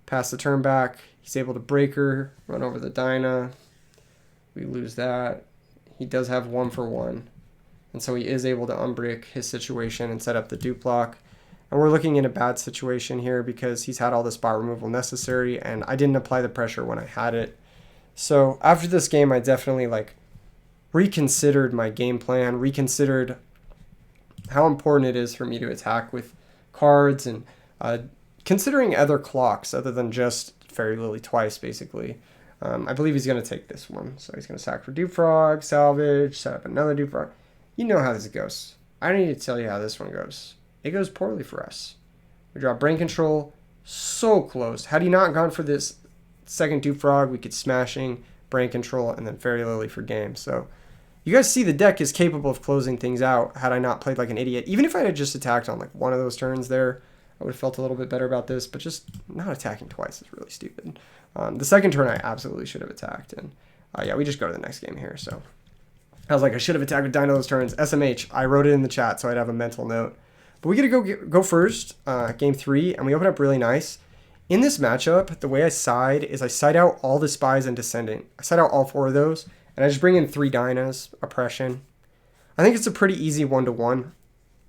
Speaker 1: Pass the turn back. He's able to Breaker, run over the Dinah. We lose that. He does have 1-for-1. And so he is able to unbrick his situation and set up the dupe block. And we're looking in a bad situation here because he's had all the spot removal necessary and I didn't apply the pressure when I had it. So after this game, I definitely reconsidered my game plan, reconsidered how important it is for me to attack with cards and considering other clocks other than just Fairy Lily twice, basically. I believe he's going to take this one. So he's going to sack for Dupe Frog, salvage, set up another Dupe Frog. You know how this goes. I don't need to tell you how this one goes. It goes poorly for us. We draw Brain Control. So close. Had he not gone for this second Dupe Frog, we could Smashing, Brain Control, and then Fairy Lily for game. So you guys see the deck is capable of closing things out had I not played like an idiot. Even if I had just attacked on one of those turns there, I would have felt a little bit better about this, but just not attacking twice is really stupid. The second turn, I absolutely should have attacked. And yeah, we just go to the next game here. So I was like, I should have attacked with Dino those turns. SMH, I wrote it in the chat, so I'd have a mental note. But we get to go first, game 3, and we open up really nice. In this matchup, the way I side is I side out all the Spies and Descendant. I side out all 4 of those, and I just bring in 3 Dinas, Oppression. I think it's a pretty easy 1-to-1.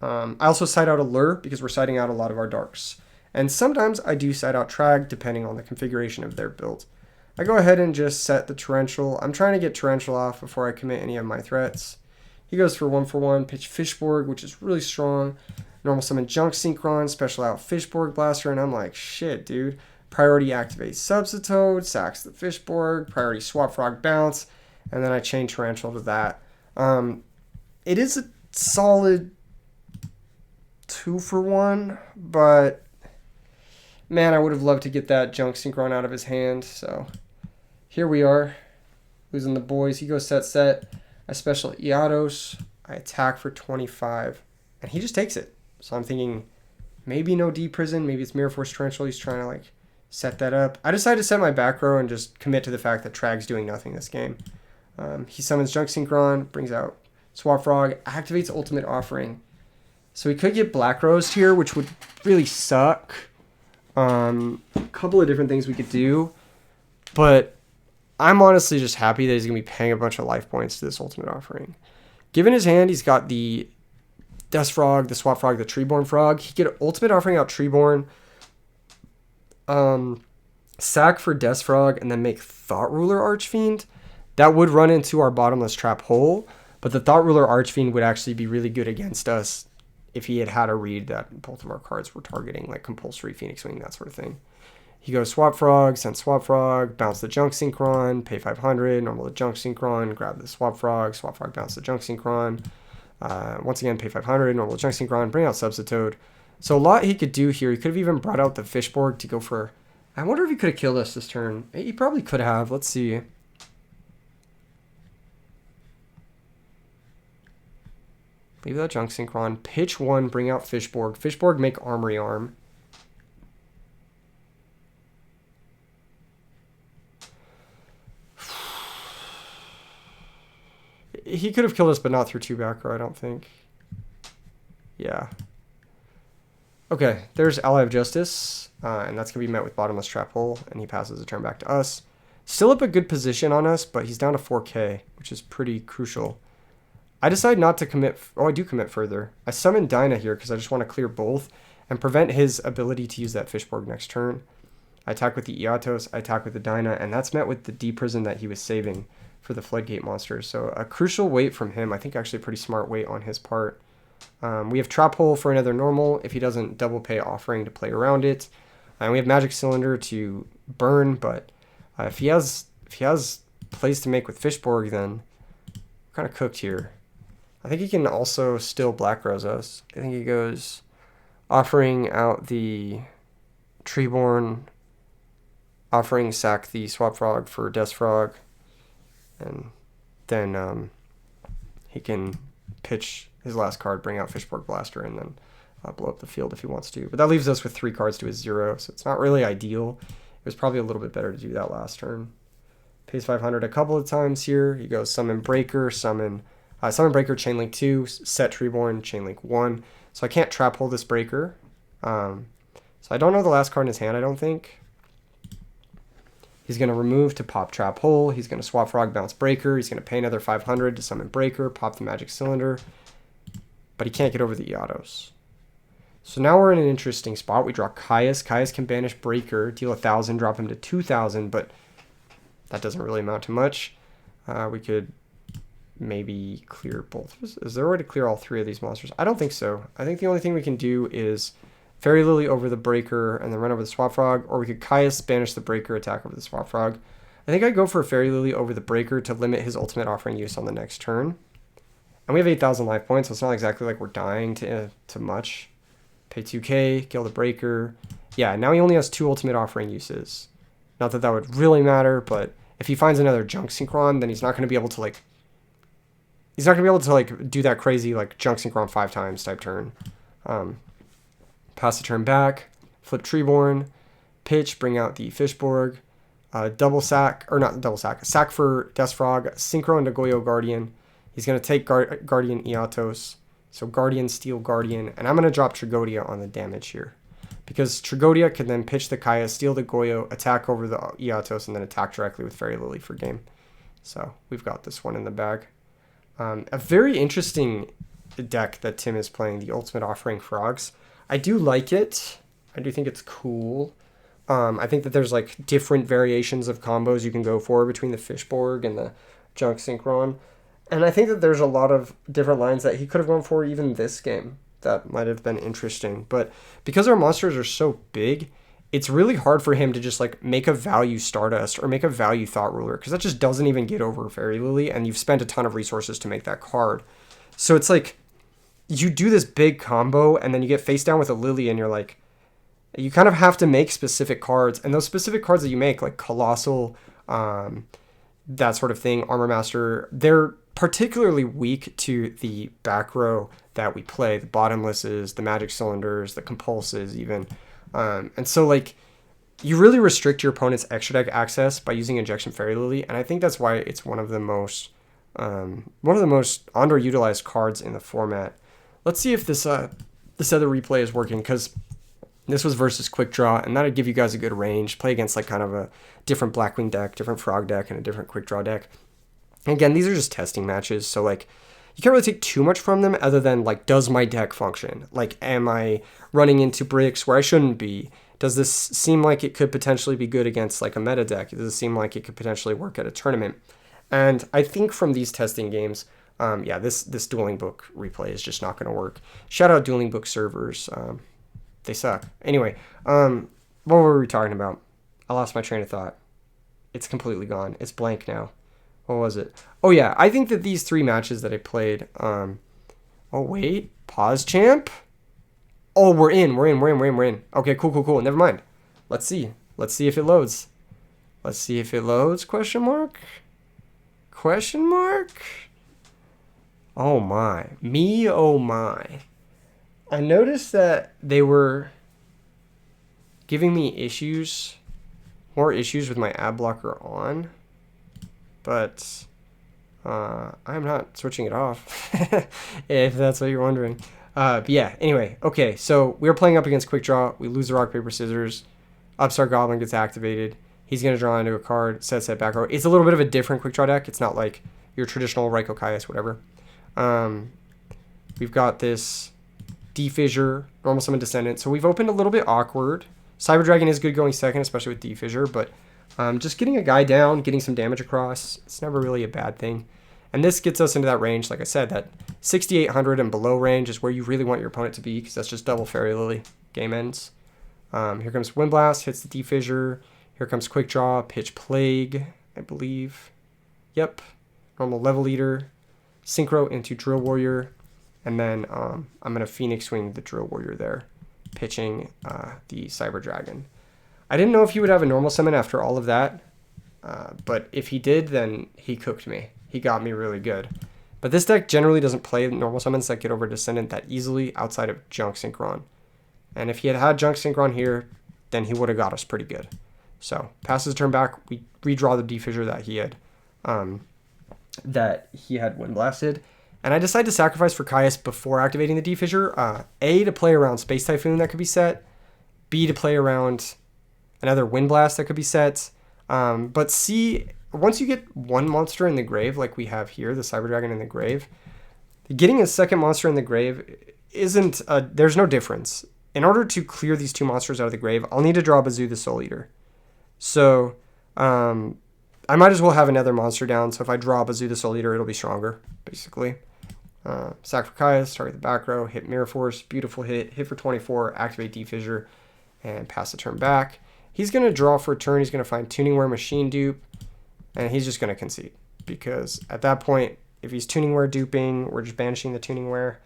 Speaker 1: I also side out Allure because we're siding out a lot of our darks. And sometimes I do side out Trag depending on the configuration of their build. I go ahead and just set the Torrential. I'm trying to get Torrential off before I commit any of my threats. He goes for 1-for-1, pitch Fishborg, which is really strong. Normal summon Junk Synchron, special out Fishborg Blaster, and I'm like, shit, dude. Priority activate Subsitoad, sacks the Fishborg, priority swap Frog bounce, and then I chain Torrential to that. It is a solid 2-for-1, but man, I would have loved to get that Junk Synchron out of his hand. So here we are, losing the boys. He goes set. I special Eatos. I attack for 25, and he just takes it. So I'm thinking maybe no D prison, maybe it's Mirror Force Torrential. He's trying to set that up. I decided to set my back row and just commit to the fact that Trag's doing nothing this game. He summons Junk Synchron, brings out Swap Frog, activates Ultimate Offering. So we could get Black Rose here, which would really suck. A couple of different things we could do. But I'm honestly just happy that he's going to be paying a bunch of life points to this Ultimate Offering. Given his hand, he's got the Death Frog, the Swap Frog, the Treeborn Frog. He could ultimate offering out Treeborn, sack for Death Frog, and then make Thought Ruler Archfiend. That would run into our bottomless trap hole, but the Thought Ruler Archfiend would actually be really good against us if he had a read that both of our cards were targeting, like Compulsory Phoenix Wing, that sort of thing. He goes Swap Frog, send Swap Frog, bounce the Junk Synchron, pay 500, normal the Junk Synchron, grab the Swap Frog, bounce the Junk Synchron. Once again, pay 500, normal Junk Synchron, bring out Substitute. So a lot he could do here. He could have even brought out the Fishborg to go for... I wonder if he could have killed us this turn. He probably could have. Let's see. Leave that Junk Synchron. Pitch 1, bring out Fishborg. Fishborg, make Armory Arm. He could have killed us, but not through 2 back row, I don't think. Yeah. Okay, there's Ally of Justice, and that's going to be met with Bottomless Trap Hole, and he passes the turn back to us. Still up a good position on us, but he's down to 4k, which is pretty crucial. I decide not to commit... Oh, I do commit further. I summon Dinah here because I just want to clear both and prevent his ability to use that Fishborg next turn. I attack with the Iatos, I attack with the Dinah, and that's met with the D-Prison that he was saving for the Floodgate monsters. So a crucial wait from him. I think actually a pretty smart wait on his part. We have Trap Hole for another normal if he doesn't double pay Offering to play around it. And we have Magic Cylinder to burn, but if he has plays to make with Fishborg, then we're kind of cooked here. I think he can also still Black Rose us. I think he goes Offering out the Treeborn, Offering sack the Swap Frog for Death Frog, and then he can pitch his last card, bring out Fishborg Blaster, and then blow up the field if he wants to. But that leaves us with 3 cards to his 0, so it's not really ideal. It was probably a little bit better to do that last turn. Pays 500 a couple of times here. He goes Summon Breaker, Summon Breaker, Chainlink 2, set Treeborn, Chainlink 1. So I can't Trap Hole this Breaker. So I don't know the last card in his hand, I don't think. He's going to remove to pop Trap Hole. He's going to Swap Frog, bounce Breaker. He's going to pay another 500 to summon Breaker, pop the Magic Cylinder. But he can't get over the Iatos. So now we're in an interesting spot. We draw Caius. Caius can banish Breaker, deal 1,000, drop him to 2,000, but that doesn't really amount to much. We could maybe clear both. Is there a way to clear all 3 of these monsters? I don't think so. I think the only thing we can do is Fairy Lily over the Breaker and then run over the Swap Frog, or we could Caius, banish the Breaker, attack over the Swap Frog. I think I'd go for a Fairy Lily over the Breaker to limit his ultimate Offering use on the next turn. And we have 8,000 life points, so it's not exactly like we're dying to much. Pay 2k, kill the Breaker. Yeah, now he only has 2 ultimate Offering uses. Not that that would really matter, but if he finds another Junk Synchron, then he's not going to be able to do that crazy like Junk Synchron 5 times type turn. Pass the turn back, flip Treeborn, pitch, bring out the Fishborg, double sack, or not double sack, sack for Death Frog, Synchro into Goyo Guardian. He's going to take Guardian Iatos, so Guardian, Steel Guardian, and I'm going to drop Trigodia on the damage here. Because Trigodia can then pitch the Kaya, steal the Goyo, attack over the Iatos, and then attack directly with Fairy Lily for game. So we've got this one in the bag. A very interesting deck that Tim is playing, the Ultimate Offering Frogs. I do like it. I do think it's cool. I think that there's like different variations of combos you can go for between the Fishborg and the Junk Synchron. And I think that there's a lot of different lines that he could have gone for even this game that might have been interesting. But because our monsters are so big, it's really hard for him to just like make a value Stardust or make a value Thought Ruler, because that just doesn't even get over Fairy Lily, and you've spent a ton of resources to make that card. So it's like you do this big combo and then you get face down with a Lily and you're like, you kind of have to make specific cards, and those specific cards that you make, like Colossal, that sort of thing, Armor Master, they're particularly weak to the back row that we play, the Bottomlesses, the Magic Cylinders, the Compulses even. And so like you really restrict your opponent's extra deck access by using Injection Fairy Lily, and I think that's why it's one of the most underutilized cards in the format. Let's see if this other replay is working, because this was versus Quickdraw, and that'd give you guys a good range. Play against like kind of a different Blackwing deck, different Frog deck, and a different Quickdraw deck. And again, these are just testing matches, so like you can't really take too much from them other than like, does my deck function? Like, am I running into bricks where I shouldn't be? Does this seem like it could potentially be good against like a meta deck? Does it seem like it could potentially work at a tournament? And I think from these testing games, yeah, this Dueling Book replay is just not going to work. Shout out Dueling Book servers. They suck. Anyway, what were we talking about? I lost my train of thought. It's completely gone. It's blank now. What was it? Oh, yeah. I think that these 3 matches that I played... oh, wait. Pause, champ? Oh, we're in. Okay, cool. Never mind. Let's see. Let's see if it loads. Question mark? Oh, my. Oh, my. I noticed that they were giving me issues... more issues with my ad blocker on, but I'm not switching it off, if that's what you're wondering. But yeah, anyway, okay, so we were playing up against Quickdraw. We lose the rock, paper, scissors. Upstart Goblin gets activated. He's going to draw into a card, set, back row. It's a little bit of a different Quickdraw deck. It's not like your traditional Raiko Kaius, whatever. We've got this D-Fissure, Normal Summon Descendant. So we've opened a little bit awkward. Cyber Dragon is good going second, especially with D-Fissure, but just getting a guy down, getting some damage across, it's never really a bad thing. And this gets us into that range, like I said, that 6,800 and below range is where you really want your opponent to be, because that's just double Fairy Lily. Game ends. Here comes Wind Blast, hits the D-Fissure. Here comes Quickdraw, Pitch Plague, I believe. Yep. Normal Level Leader. Synchro into Drill Warrior. And then I'm going to Phoenix Wing the Drill Warrior there, pitching the Cyber Dragon. I didn't know if he would have a normal summon after all of that, but if he did, then he cooked me. He got me really good. But this deck generally doesn't play normal summons that get over Descendant that easily outside of Junk Synchron. And if he had Junk Synchron here, then he would have got us pretty good. So, passes turn back, we redraw the D-Fissure that he had Wind Blasted. And I decided to sacrifice for Kaius before activating the D-Fissure. A, to play around Space Typhoon that could be set. B, to play around another Wind Blast that could be set. But C, once you get one monster in the grave, like we have here, the Cyber Dragon in the grave, getting a second monster in the grave isn't, there's no difference. In order to clear these 2 monsters out of the grave, I'll need to draw Bazoo the Soul Eater. So, I might as well have another monster down, so if I draw Bazoo the Soul Eater, it'll be stronger, basically. Sack for Kaius, target the back row, hit Mirror Force, beautiful hit for 24, activate D-Fissure, and pass the turn back. He's going to draw for a turn, he's going to find Tuningware Machine Dupe, and he's just going to concede. Because at that point, if he's Tuningware duping, we're just banishing the Tuningware.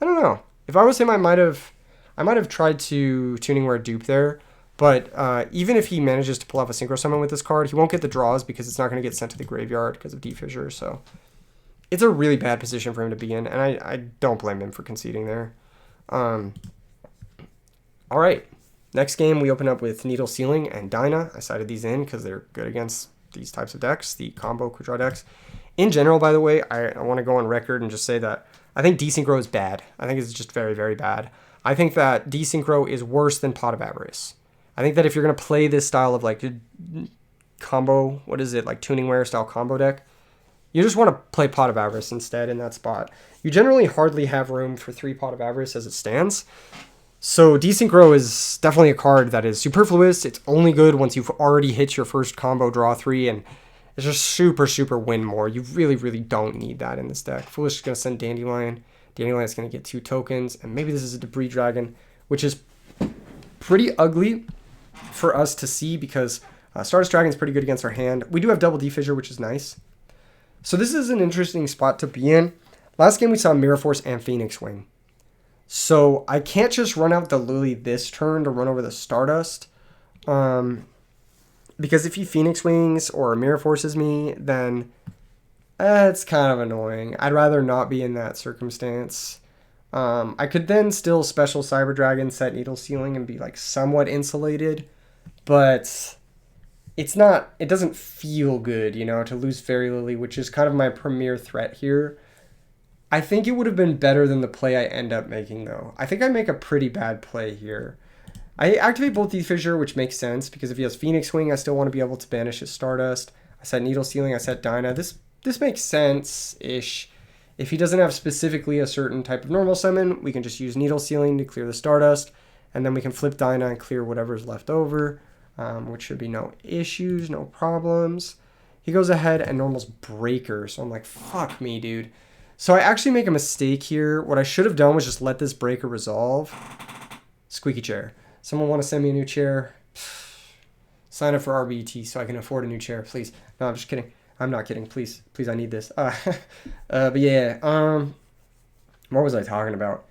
Speaker 1: I don't know. If I was him, I might have tried to Tuningware dupe there. But even if he manages to pull off a Synchro Summon with this card, he won't get the draws because it's not going to get sent to the graveyard because of D-Fissure. So it's a really bad position for him to be in, and I don't blame him for conceding there. All right. Next game, we open up with Needle Ceiling and Dyna. I sided these in because they're good against these types of decks, the combo Quickdraw decks. In general, by the way, I want to go on record and just say that I think D-Synchro is bad. I think it's just very, very bad. I think that D-Synchro is worse than Pot of Avarice. I think that if you're going to play this style of like combo, what is it, like Tuningware style combo deck, you just want to play Pot of Avarice instead in that spot. You generally hardly have room for 3 Pot of Avarice as it stands. So D-Synchro is definitely a card that is superfluous. It's only good once you've already hit your first combo draw 3, and it's just super, super win more. You really, really don't need that in this deck. Foolish is going to send Dandelion. Dandelion is going to get 2 tokens, and maybe this is a Debris Dragon, which is pretty ugly for us to see because Stardust Dragon is pretty good against our hand. We do have double D-Fissure, which is nice. So this is an interesting spot to be in. Last game we saw Mirror Force and Phoenix Wing. So I can't just run out the Lily this turn to run over the Stardust. Because if he Phoenix Wings or Mirror Forces me, then it's kind of annoying. I'd rather not be in that circumstance. I could then still special Cyber Dragon, set Needle Ceiling, and be like somewhat insulated. But it doesn't feel good, you know, to lose Fairy Lily, which is kind of my premier threat here. I think it would have been better than the play I end up making, though. I think I make a pretty bad play here. I activate both D-Fissure, which makes sense, because if he has Phoenix Wing, I still want to be able to banish his Stardust. I set Needle Ceiling, I set Dyna. This makes sense-ish. If he doesn't have specifically a certain type of normal summon, we can just use Needle Sealing to clear the Stardust, and then we can flip Dyna and clear whatever's left over, which should be no issues, no problems. He goes ahead and normals Breaker, so I'm like, fuck me, dude. So I actually make a mistake here. What I should have done was just let this Breaker resolve. Squeaky chair. Someone want to send me a new chair? Sign up for RBET so I can afford a new chair, please. No, I'm just kidding. I'm not kidding. Please, please, I need this. But yeah, what was I talking about?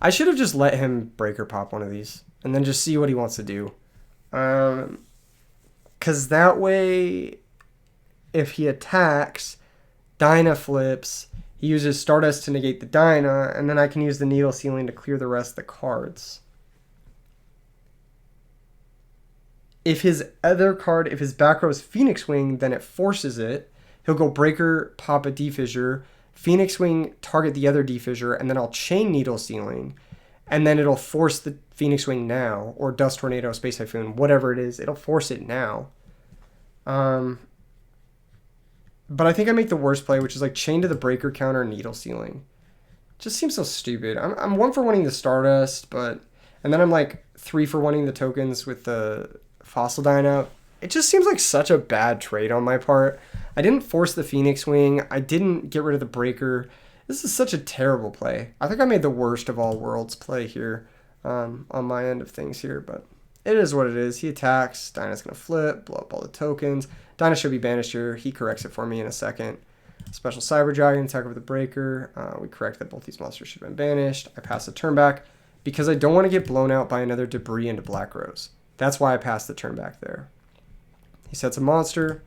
Speaker 1: I should have just let him Breaker pop one of these and then just see what he wants to do. Because that way, if he attacks, Dyna flips, he uses Stardust to negate the Dyna, and then I can use the Needle Sealing to clear the rest of the cards. If his other card, if his back row is Phoenix Wing, then it forces it. He'll go Breaker, pop a D-Fissure, Phoenix Wing, target the other D-Fissure, and then I'll chain Needle Sealing. And then it'll force the Phoenix Wing now, or Dust Tornado, Space Typhoon, whatever it is. It'll force it now. But I think I make the worst play, which is like chain to the Breaker counter, Needle Sealing. Just seems so stupid. I'm 1 for wanting the Stardust, but... And then I'm like 3 for wanting the tokens with the Fossil Dyna. It just seems like such a bad trade on my part. I didn't force the Phoenix Wing. I didn't get rid of the Breaker. This is such a terrible play. I think I made the worst of all worlds play here on my end of things here, but it is what it is. He attacks. Dyna's going to flip, blow up all the tokens. Dyna should be banished here. He corrects it for me in a second. Special Cyber Dragon, attack over the Breaker. We correct that both these monsters should have been banished. I pass the turn back because I don't want to get blown out by another debris into Black Rose. That's why I passed the turn back there. He sets a monster,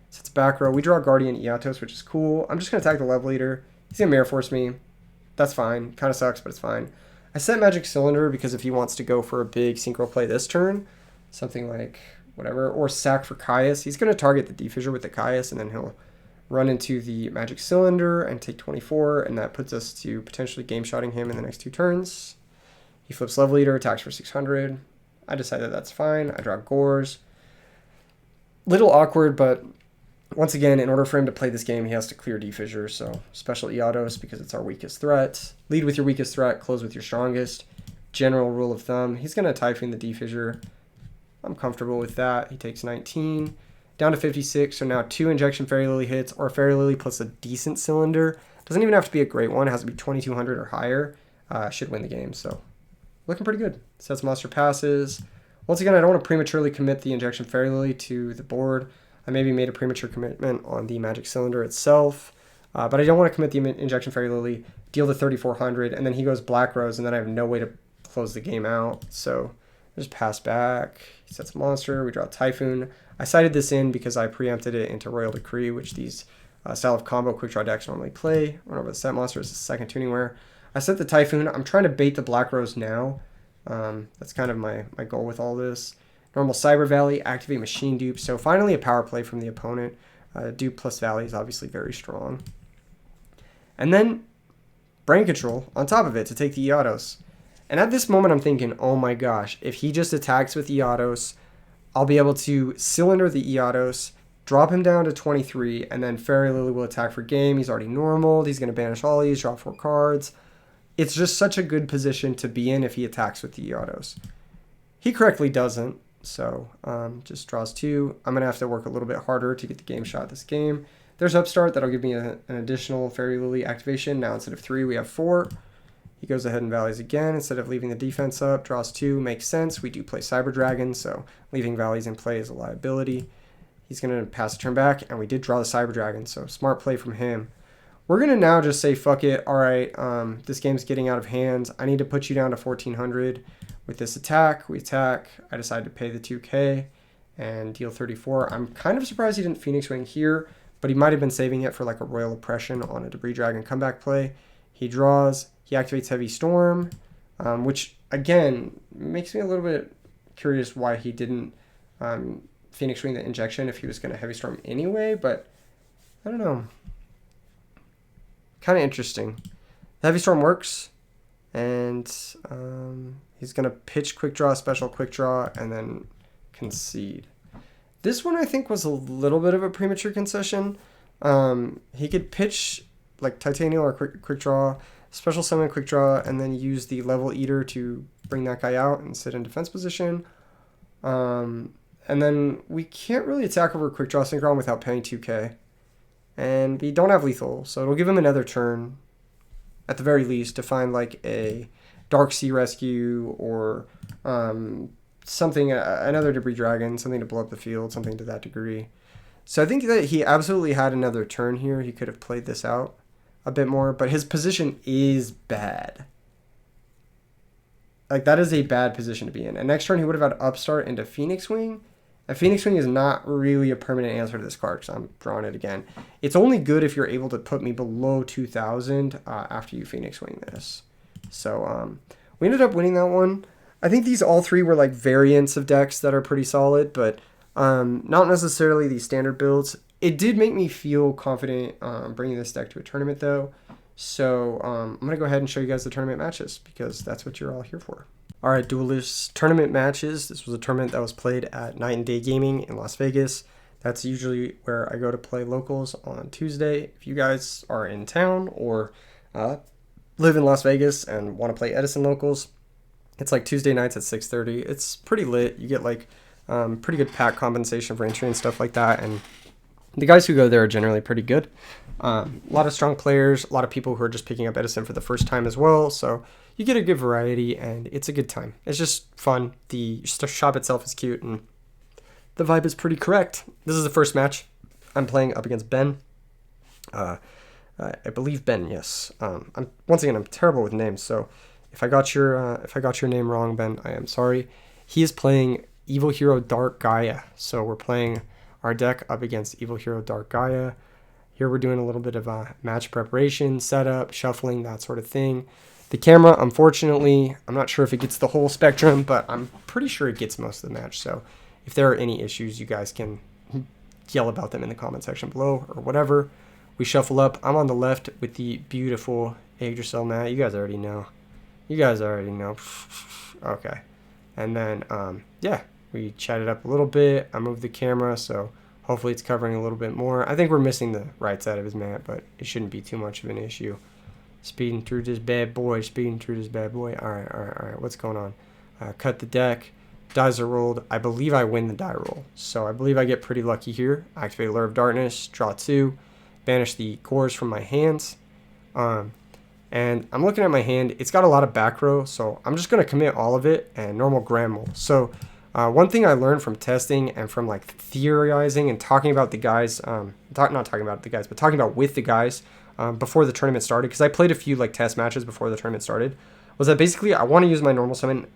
Speaker 1: sets back row. We draw Guardian Eatos, which is cool. I'm just going to attack the Level Leader. He's going to Mirror Force me. That's fine. Kind of sucks, but it's fine. I set Magic Cylinder because if he wants to go for a big synchro play this turn, something like whatever, or sack for Caius, he's going to target the D-Fissure with the Caius, and then he'll run into the Magic Cylinder and take 24, and that puts us to potentially game-shotting him in the next 2 turns. He flips Level Leader, attacks for 600. I decide that that's fine. I draw Gores. Little awkward, but once again, in order for him to play this game, he has to clear D-Fissure, so Special Eatos because it's our weakest threat. Lead with your weakest threat, close with your strongest. General rule of thumb. He's going to Typhoon the D-Fissure. I'm comfortable with that. He takes 19. Down to 56, so now 2 Injection Fairy Lily hits, or Fairy Lily plus a decent cylinder. Doesn't even have to be a great one. It has to be 2200 or higher. Should win the game, so looking pretty good. Sets monster passes. Once again, I don't want to prematurely commit the Injection Fairy Lily to the board. I maybe made a premature commitment on the Magic Cylinder itself, but I don't want to commit the Injection Fairy Lily, deal the 3400, and then he goes Black Rose, and then I have no way to close the game out. So I just pass back. He sets a monster. We draw Typhoon. I cited this in because I preempted it into Royal Decree, which these style of combo quick draw decks normally play. Run over the set monster as a second tuning wear. I set the Typhoon. I'm trying to bait the Black Rose now. That's kind of my goal with all this. Normal Cyber Valley, activate Machine Dupe. So finally a power play from the opponent. Dupe plus Valley is obviously very strong. And then Brain Control on top of it to take the Eatos. And at this moment I'm thinking, oh my gosh, if he just attacks with Eatos, I'll be able to cylinder the Eatos, drop him down to 23, and then Fairy Lily will attack for game. He's already normaled. He's going to banish all these, draw 4 cards. It's just such a good position to be in if he attacks with the Eatos. He correctly doesn't, so just draws 2. I'm going to have to work a little bit harder to get the game shot this game. There's Upstart. That'll give me an additional Fairy Lily activation. Now instead of 3, we have 4. He goes ahead and Valleys again. Instead of leaving the defense up, draws 2. Makes sense. We do play Cyber Dragon, so leaving Valleys in play is a liability. He's going to pass a turn back, and we did draw the Cyber Dragon, so smart play from him. We're going to now just say, fuck it. All right, this game's getting out of hand. I need to put you down to 1400 with this attack. We attack. I decided to pay the 2k and deal 34. I'm kind of surprised he didn't Phoenix Wing here, but he might have been saving it for like a Royal Oppression on a Debris Dragon comeback play. He draws. He activates Heavy Storm, which, again, makes me a little bit curious why he didn't Phoenix Wing the Injection if he was going to Heavy Storm anyway, but I don't know. Kind of interesting. The Heavy Storm works, and he's going to pitch Quickdraw, special Quickdraw, and then concede. This one I think was a little bit of a premature concession. He could pitch like Titanium or Quickdraw, special summon Quickdraw, and then use the Level Eater to bring that guy out and sit in defense position. And then we can't really attack over Quickdraw Synchron without paying 2k. And we don't have lethal, so it'll give him another turn, at the very least, to find like a Dark Sea Rescue or something, another Debris Dragon, something to blow up the field, something to that degree. So I think that he absolutely had another turn here. He could have played this out a bit more, but his position is bad. Like, that is a bad position to be in. And next turn, he would have had Upstart into Phoenix Wing. And Phoenix Wing is not really a permanent answer to this card, because I'm drawing it again. It's only good if you're able to put me below 2,000 after you Phoenix Wing this. So we ended up winning that one. I think these all three were like variants of decks that are pretty solid, but not necessarily the standard builds. It did make me feel confident bringing this deck to a tournament, though. So I'm going to go ahead and show you guys the tournament matches, because that's what you're all here for. All right, Duelists tournament matches. This was a tournament that was played at Night and Day Gaming in Las Vegas. That's usually where I go to play locals on Tuesday. If you guys are in town or live in Las Vegas and want to play Edison locals, it's like Tuesday nights at 6:30. It's pretty lit. You get like pretty good pack compensation for entry and stuff like that. And the guys who go there are generally pretty good. A lot of strong players, a lot of people who are just picking up Edison for the first time as well. So you get a good variety, and it's a good time. It's just fun. The shop itself is cute, and the vibe is pretty correct. This is the first match. I'm playing up against Ben. I believe Ben, yes. Once again, I'm terrible with names, so if I got your name wrong, Ben, I am sorry. He is playing Evil Hero Dark Gaia, so we're playing our deck up against Evil Hero Dark Gaia. Here we're doing a little bit of match preparation, setup, shuffling, that sort of thing. The camera, unfortunately, I'm not sure if it gets the whole spectrum, but I'm pretty sure it gets most of the match. So if there are any issues, you guys can yell about them in the comment section below or whatever. We shuffle up. I'm on the left with the beautiful Yggdrasil mat. You guys already know. Okay. And then, yeah, we chatted up a little bit. I moved the camera, so hopefully it's covering a little bit more. I think we're missing the right side of his mat, but it shouldn't be too much of an issue. Speeding through this bad boy. All right. What's going on? Cut the deck. Dice are rolled. I believe I win the die roll. So I believe I get pretty lucky here. Activate Lure of Darkness. Draw 2. Banish the cores from my hands. And I'm looking at my hand. It's got a lot of back row, so I'm just going to commit all of it and normal grand roll. So one thing I learned from testing and from like theorizing and talking about the guys, talking about with the guys before the tournament started, because I played a few like test matches before the tournament started, was that basically I want to use my normal summon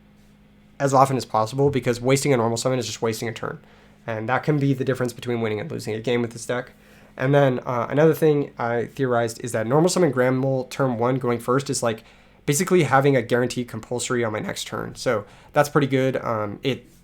Speaker 1: as often as possible, because wasting a normal summon is just wasting a turn. And that can be the difference between winning and losing a game with this deck. And then another thing I theorized is that normal summon Grand Mole turn 1 going first is like basically having a guaranteed compulsory on my next turn. So that's pretty good.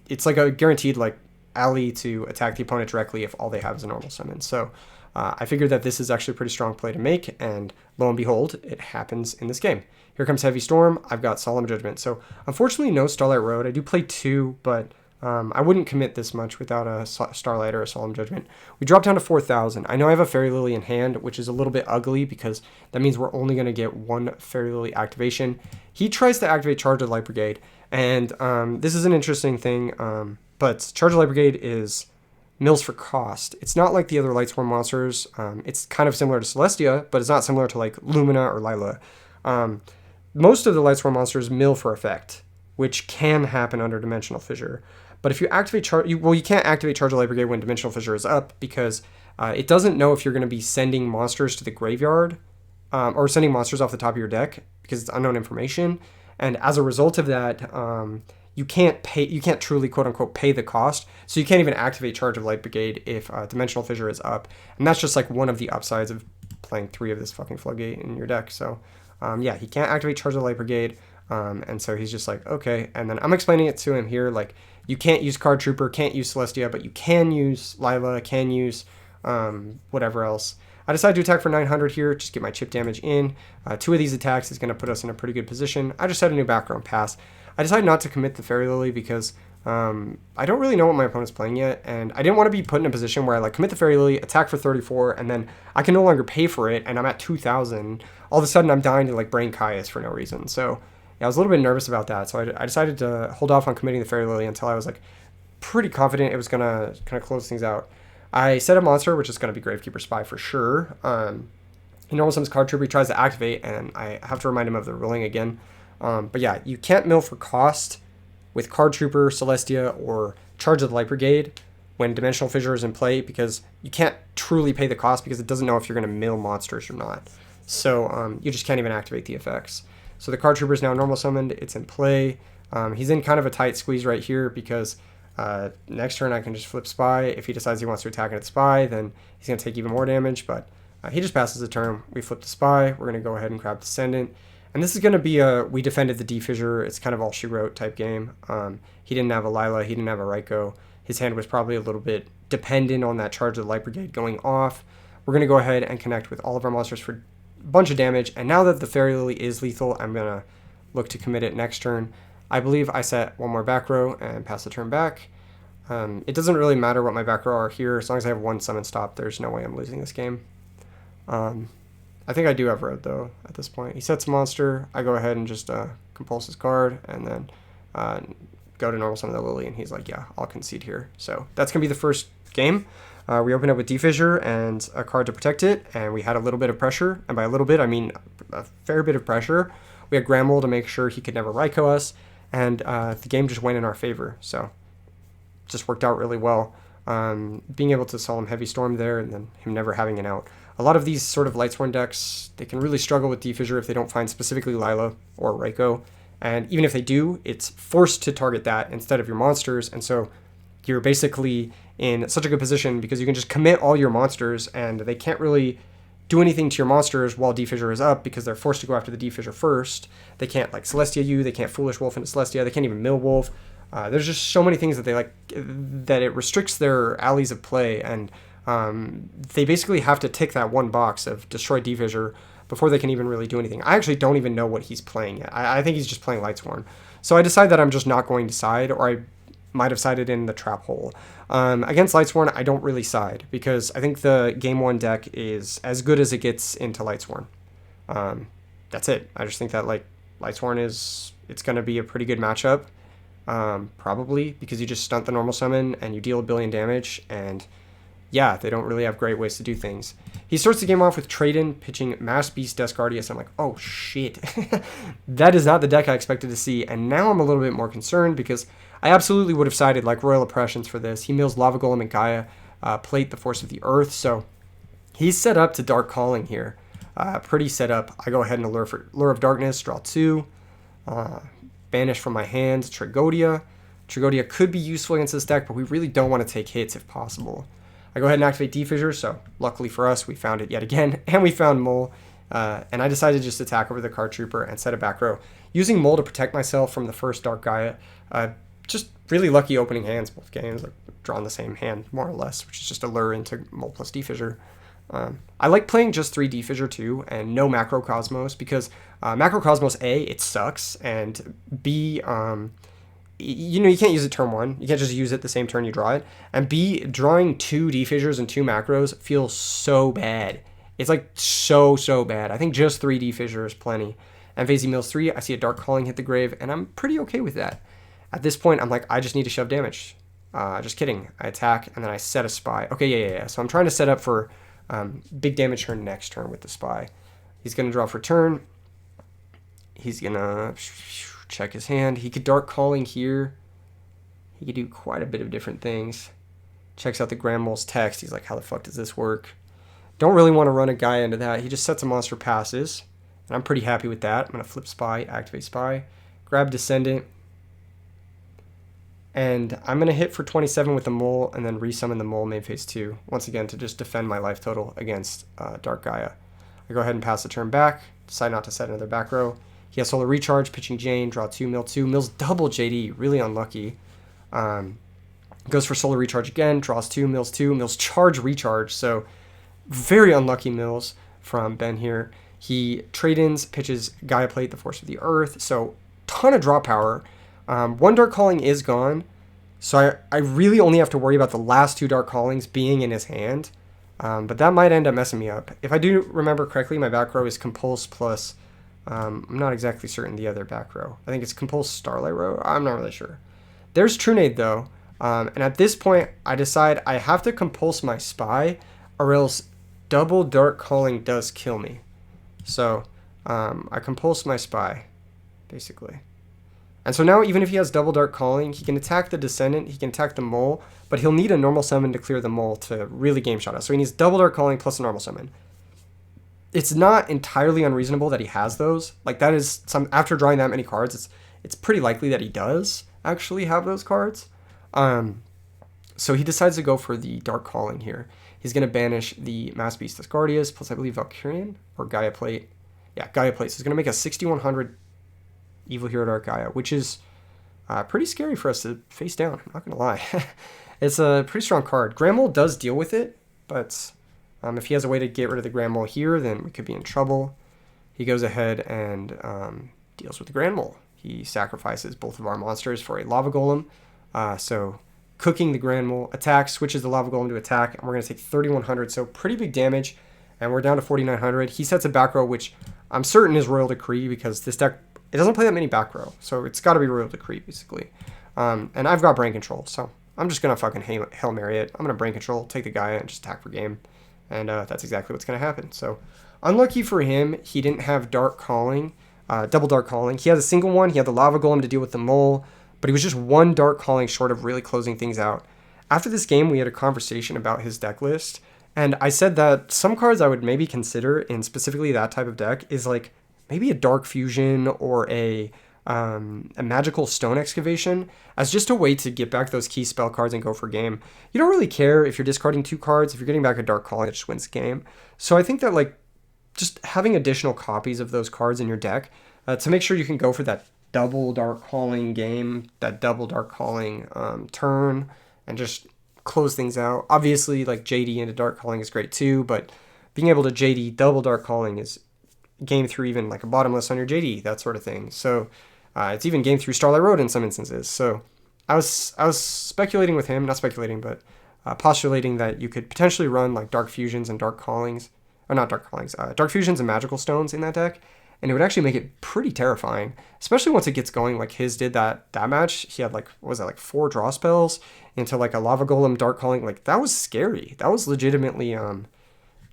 Speaker 1: It's like a guaranteed like ally to attack the opponent directly if all they have is a normal summon. So I figured that this is actually a pretty strong play to make, and lo and behold, it happens in this game. Here comes Heavy Storm. I've got Solemn Judgment. So unfortunately, no Starlight Road. I do play 2, but I wouldn't commit this much without a Starlight or a Solemn Judgment. We drop down to 4,000. I know I have a Fairy Lily in hand, which is a little bit ugly because that means we're only going to get 1 Fairy Lily activation. He tries to activate Charge of Light Brigade, and this is an interesting thing, but Charge of Light Brigade is mills for cost. It's not like the other Lightsworn monsters. It's kind of similar to Celestia, but it's not similar to like Lumina or Lila. Most of the Lightsworn monsters mill for effect, which can happen under Dimensional Fissure. But if you activate you can't activate Charge of Light Brigade when Dimensional Fissure is up, because it doesn't know if you're going to be sending monsters to the graveyard or sending monsters off the top of your deck, because it's unknown information. And as a result of that, you can't truly quote unquote pay the cost. So you can't even activate Charge of Light Brigade if Dimensional Fissure is up. And that's just like one of the upsides of playing 3 of this fucking Floodgate in your deck. So yeah, he can't activate Charge of Light Brigade. And so he's just like, okay. And then I'm explaining it to him here, like, you can't use Card Trooper, can't use Celestia, but you can use Lila, can use whatever else. I decided to attack for 900 here, just get my chip damage in. 2 of these attacks is going to put us in a pretty good position. I just had a new background pass. I decided not to commit the Fairy Lily because I don't really know what my opponent's playing yet, and I didn't want to be put in a position where I like commit the Fairy Lily, attack for 34, and then I can no longer pay for it, and I'm at 2,000. All of a sudden, I'm dying to like brain Caius for no reason. So yeah, I was a little bit nervous about that. So I decided to hold off on committing the Fairy Lily until I was like pretty confident it was gonna kind of close things out. I set a monster, which is gonna be Gravekeeper Spy for sure. He normal summons Card Trooper, he tries to activate, and I have to remind him of the ruling again. But yeah, you can't mill for cost with Card Trooper, Celestia, or Charge of the Light Brigade when Dimensional Fissure is in play, because you can't truly pay the cost because it doesn't know if you're going to mill monsters or not. So you just can't even activate the effects. So the Card Trooper is now normal summoned. It's in play. He's in kind of a tight squeeze right here because next turn I can just flip Spy. If he decides he wants to attack at Spy, then he's going to take even more damage, but he just passes the turn. We flip the Spy. We're going to go ahead and grab Descendant. And this is going to be we defended the D-Fissure. It's kind of all she wrote type game. He didn't have a Lila. He didn't have a Raikou. His hand was probably a little bit dependent on that Charge of the Light Brigade going off. We're going to go ahead and connect with all of our monsters for a bunch of damage. And now that the Fairy Lily is lethal, I'm going to look to commit it next turn. I believe I set one more back row and pass the turn back. It doesn't really matter what my back row are here. As long as I have one summon stop, there's no way I'm losing this game. I think I do have red, though, at this point. He sets a monster. I go ahead and just compulse his card, and then go to normal summon the Lily, and he's like, yeah, I'll concede here. So that's going to be the first game. We opened up with D-Fissure and a card to protect it, and we had a little bit of pressure. And by a little bit, I mean a fair bit of pressure. We had Gramble to make sure he could never Raikou us, and the game just went in our favor. So it just worked out really well. Being able to Solemn Heavy Storm there, and then him never having an out. A lot of these sort of Lightsworn decks, they can really struggle with D-Fissure if they don't find specifically Lila or Raikou. And even if they do, it's forced to target that instead of your monsters. And so you're basically in such a good position because you can just commit all your monsters and they can't really do anything to your monsters while D-Fissure is up because they're forced to go after the D-Fissure first. They can't like Celestia you, they can't Foolish Wolf into Celestia, they can't even Mill Wolf. There's just so many things that they like, that it restricts their alleys of play, and they basically have to tick that one box of destroy D-Fissure before they can even really do anything. I actually don't even know what he's playing yet. I think he's just playing Lightsworn. So I decide that I'm just not going to side, or I might have sided in the trap hole. Against Lightsworn, I don't really side because I think the Game 1 deck is as good as it gets into Lightsworn. That's it. I just think that like Lightsworn it's going to be a pretty good matchup. Probably because you just stunt the normal summon and you deal 1 billion damage, and yeah, they don't really have great ways to do things. He starts the game off with Trade-In, pitching Mass Beast Descardius. I'm like, oh shit. That is not the deck I expected to see, and now I'm a little bit more concerned because I absolutely would have sided like Royal Oppressions for this. He mills Lava Golem and Gaia, plate the Force of the Earth, so he's set up to Dark Calling here. Pretty set up. I go ahead and Lure of Darkness, draw 2. Banish from my hand Tragodia. Tragodia could be useful against this deck, but we really don't want to take hits if possible. I go ahead and activate D-Fissure, so luckily for us, we found it yet again, and we found Mole, and I decided to just attack over the Card Trooper and set a back row. Using Mole to protect myself from the first Dark Gaia, just really lucky opening hands both games, like drawing the same hand, more or less, which is just a lure into Mole plus D-Fissure. I like playing just 3 D-Fissure too, and no Macrocosmos, because Macrocosmos A, it sucks, and B, you can't use it turn 1. You can't just use it the same turn you draw it. And B, drawing 2 D-Fissures and 2 macros feels so bad. It's like so bad. I think just 3 D-Fissure is plenty. And Vazey mills 3, I see a Dark Calling hit the grave, and I'm pretty okay with that. At this point, I'm like, I just need to shove damage. Just kidding. I attack, and then I set a Spy. Okay, yeah. So I'm trying to set up for big damage turn next turn with the Spy. He's going to draw for turn. He's going to check his hand. He could Dark Calling here. He could do quite a bit of different things. Checks out the Grand Mole's text. He's like, how the fuck does this work? Don't really want to run a guy into that. He just sets a monster passes, and I'm pretty happy with that. I'm going to flip Spy, activate Spy, grab Descendant, and I'm going to hit for 27 with the Mole, and then resummon the Mole main phase 2, once again to just defend my life total against Dark Gaia. I go ahead and pass the turn back, decide not to set another back row. He has Solar Recharge, pitching Jane, draw 2, mill 2, mills double JD, really unlucky. Goes for Solar Recharge again, draws 2, mills Charge Recharge, so very unlucky mills from Ben here. He trade-ins, pitches Gaia Plate, the Force of the Earth, so ton of draw power. 1 Dark Calling is gone, So I really only have to worry about the last 2 Dark Callings being in his hand. But that might end up messing me up. If I do remember correctly, my back row is Compulse plus, I'm not exactly certain the other back row. I think it's Compulse Starlight row. I'm not really sure. There's Trunade though. And at this point, I decide I have to Compulse my Spy or else double Dark Calling does kill me. So I Compulse my Spy, basically. And so now, even if he has double Dark Calling, he can attack the Descendant, he can attack the Mole, but he'll need a normal summon to clear the Mole to really game shot us. So he needs double Dark Calling plus a normal summon. It's not entirely unreasonable that he has those. Like, that is some, after drawing that many cards, it's pretty likely that he does actually have those cards. So he decides to go for the Dark Calling here. He's going to banish the Mass Beast Asgardius, plus I believe Valkyrian, or Gaia Plate. Yeah, Gaia Plate. So he's going to make a 6100 Evil Hero Dark Gaia, which is pretty scary for us to face down. I'm not going to lie. It's a pretty strong card. Grand Mole does deal with it, but if he has a way to get rid of the Grand Mole here, then we could be in trouble. He goes ahead and deals with the Grand Mole. He sacrifices both of our monsters for a Lava Golem. So cooking the Grand Mole, attacks, switches the Lava Golem to attack, and we're going to take 3100, so pretty big damage, and we're down to 4900. He sets a back row, which I'm certain is Royal Decree, because this deck, it doesn't play that many back row, so it's got to be Royal Decree, basically. And I've got Brain Control, so I'm just going to fucking Hail Mary it. I'm going to Brain Control, take the Gaia, and just attack for game. And that's exactly what's going to happen. So unlucky for him, he didn't have Dark Calling, double Dark Calling. He had a single one. He had the Lava Golem to deal with the Mole, but he was just one Dark Calling short of really closing things out. After this game, we had a conversation about his deck list, and I said that some cards I would maybe consider in specifically that type of deck is like maybe a Dark Fusion or a Magical Stone Excavation as just a way to get back those key spell cards and go for game. You don't really care if you're discarding 2 cards. If you're getting back a Dark Calling, it just wins the game. So I think that like just having additional copies of those cards in your deck to make sure you can go for that double Dark Calling game, that double Dark Calling turn, and just close things out. Obviously, like JD into Dark Calling is great too, but being able to JD double Dark Calling is game through even like a bottomless on your JD, that sort of thing. So it's even game through Starlight Road in some instances. So I was speculating with him, not speculating, but postulating that you could potentially run like Dark Fusions and Dark Callings, or not Dark Callings, Dark Fusions and Magical Stones in that deck, and it would actually make it pretty terrifying, especially once it gets going like his did that match. He had like, what was that, like 4 draw spells into like a Lava Golem Dark Calling. Like that was scary. That was legitimately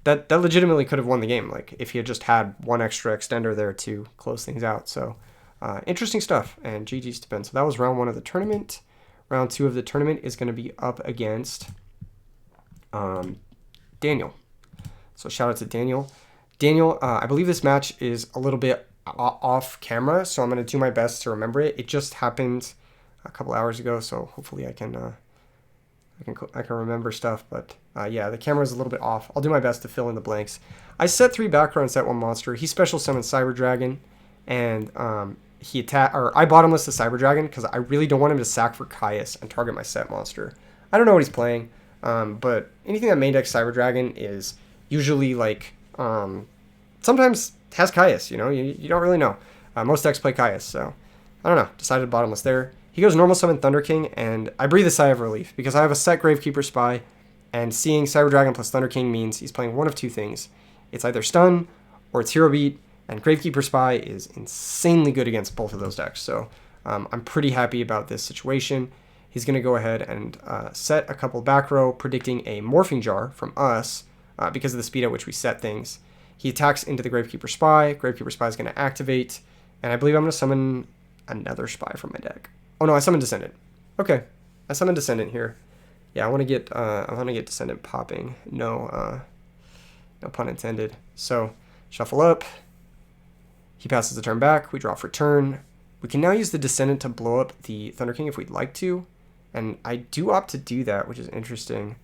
Speaker 1: that legitimately could have won the game, like if he had just had one extra extender there to close things out. So interesting stuff, and GG's to Ben. So that was round 1 of the tournament. Round 2 of the tournament is going to be up against Daniel. So shout out to Daniel. Daniel, I believe this match is a little bit off camera, so I'm going to do my best to remember it. It just happened a couple hours ago, so hopefully I can remember stuff. But yeah, the camera is a little bit off. I'll do my best to fill in the blanks. I set 3 back row and set 1 monster. He special summoned Cyber Dragon, and I bottomless the Cyber Dragon because I really don't want him to sack for Caius and target my set monster. I don't know what he's playing, but anything that main deck Cyber Dragon is usually like sometimes has Caius. You know, you don't really know. Most decks play Caius, so I don't know. Decided bottomless there. He goes normal summon Thunder King, and I breathe a sigh of relief because I have a set Gravekeeper Spy, and seeing Cyber Dragon plus Thunder King means he's playing one of 2 things. It's either stun or it's Hero Beat, and Gravekeeper Spy is insanely good against both of those decks. So I'm pretty happy about this situation. He's going to go ahead and set a couple back row, predicting a Morphing Jar from us because of the speed at which we set things. He attacks into the Gravekeeper Spy. Gravekeeper Spy is going to activate, and I believe I'm going to summon another Spy from my deck. Oh no, I summoned Descendant. Okay, I summoned Descendant here. Yeah, I want to get Descendant popping. No pun intended. So shuffle up. He passes the turn back. We draw for turn. We can now use the Descendant to blow up the Thunder King if we'd like to, and I do opt to do that, which is interesting.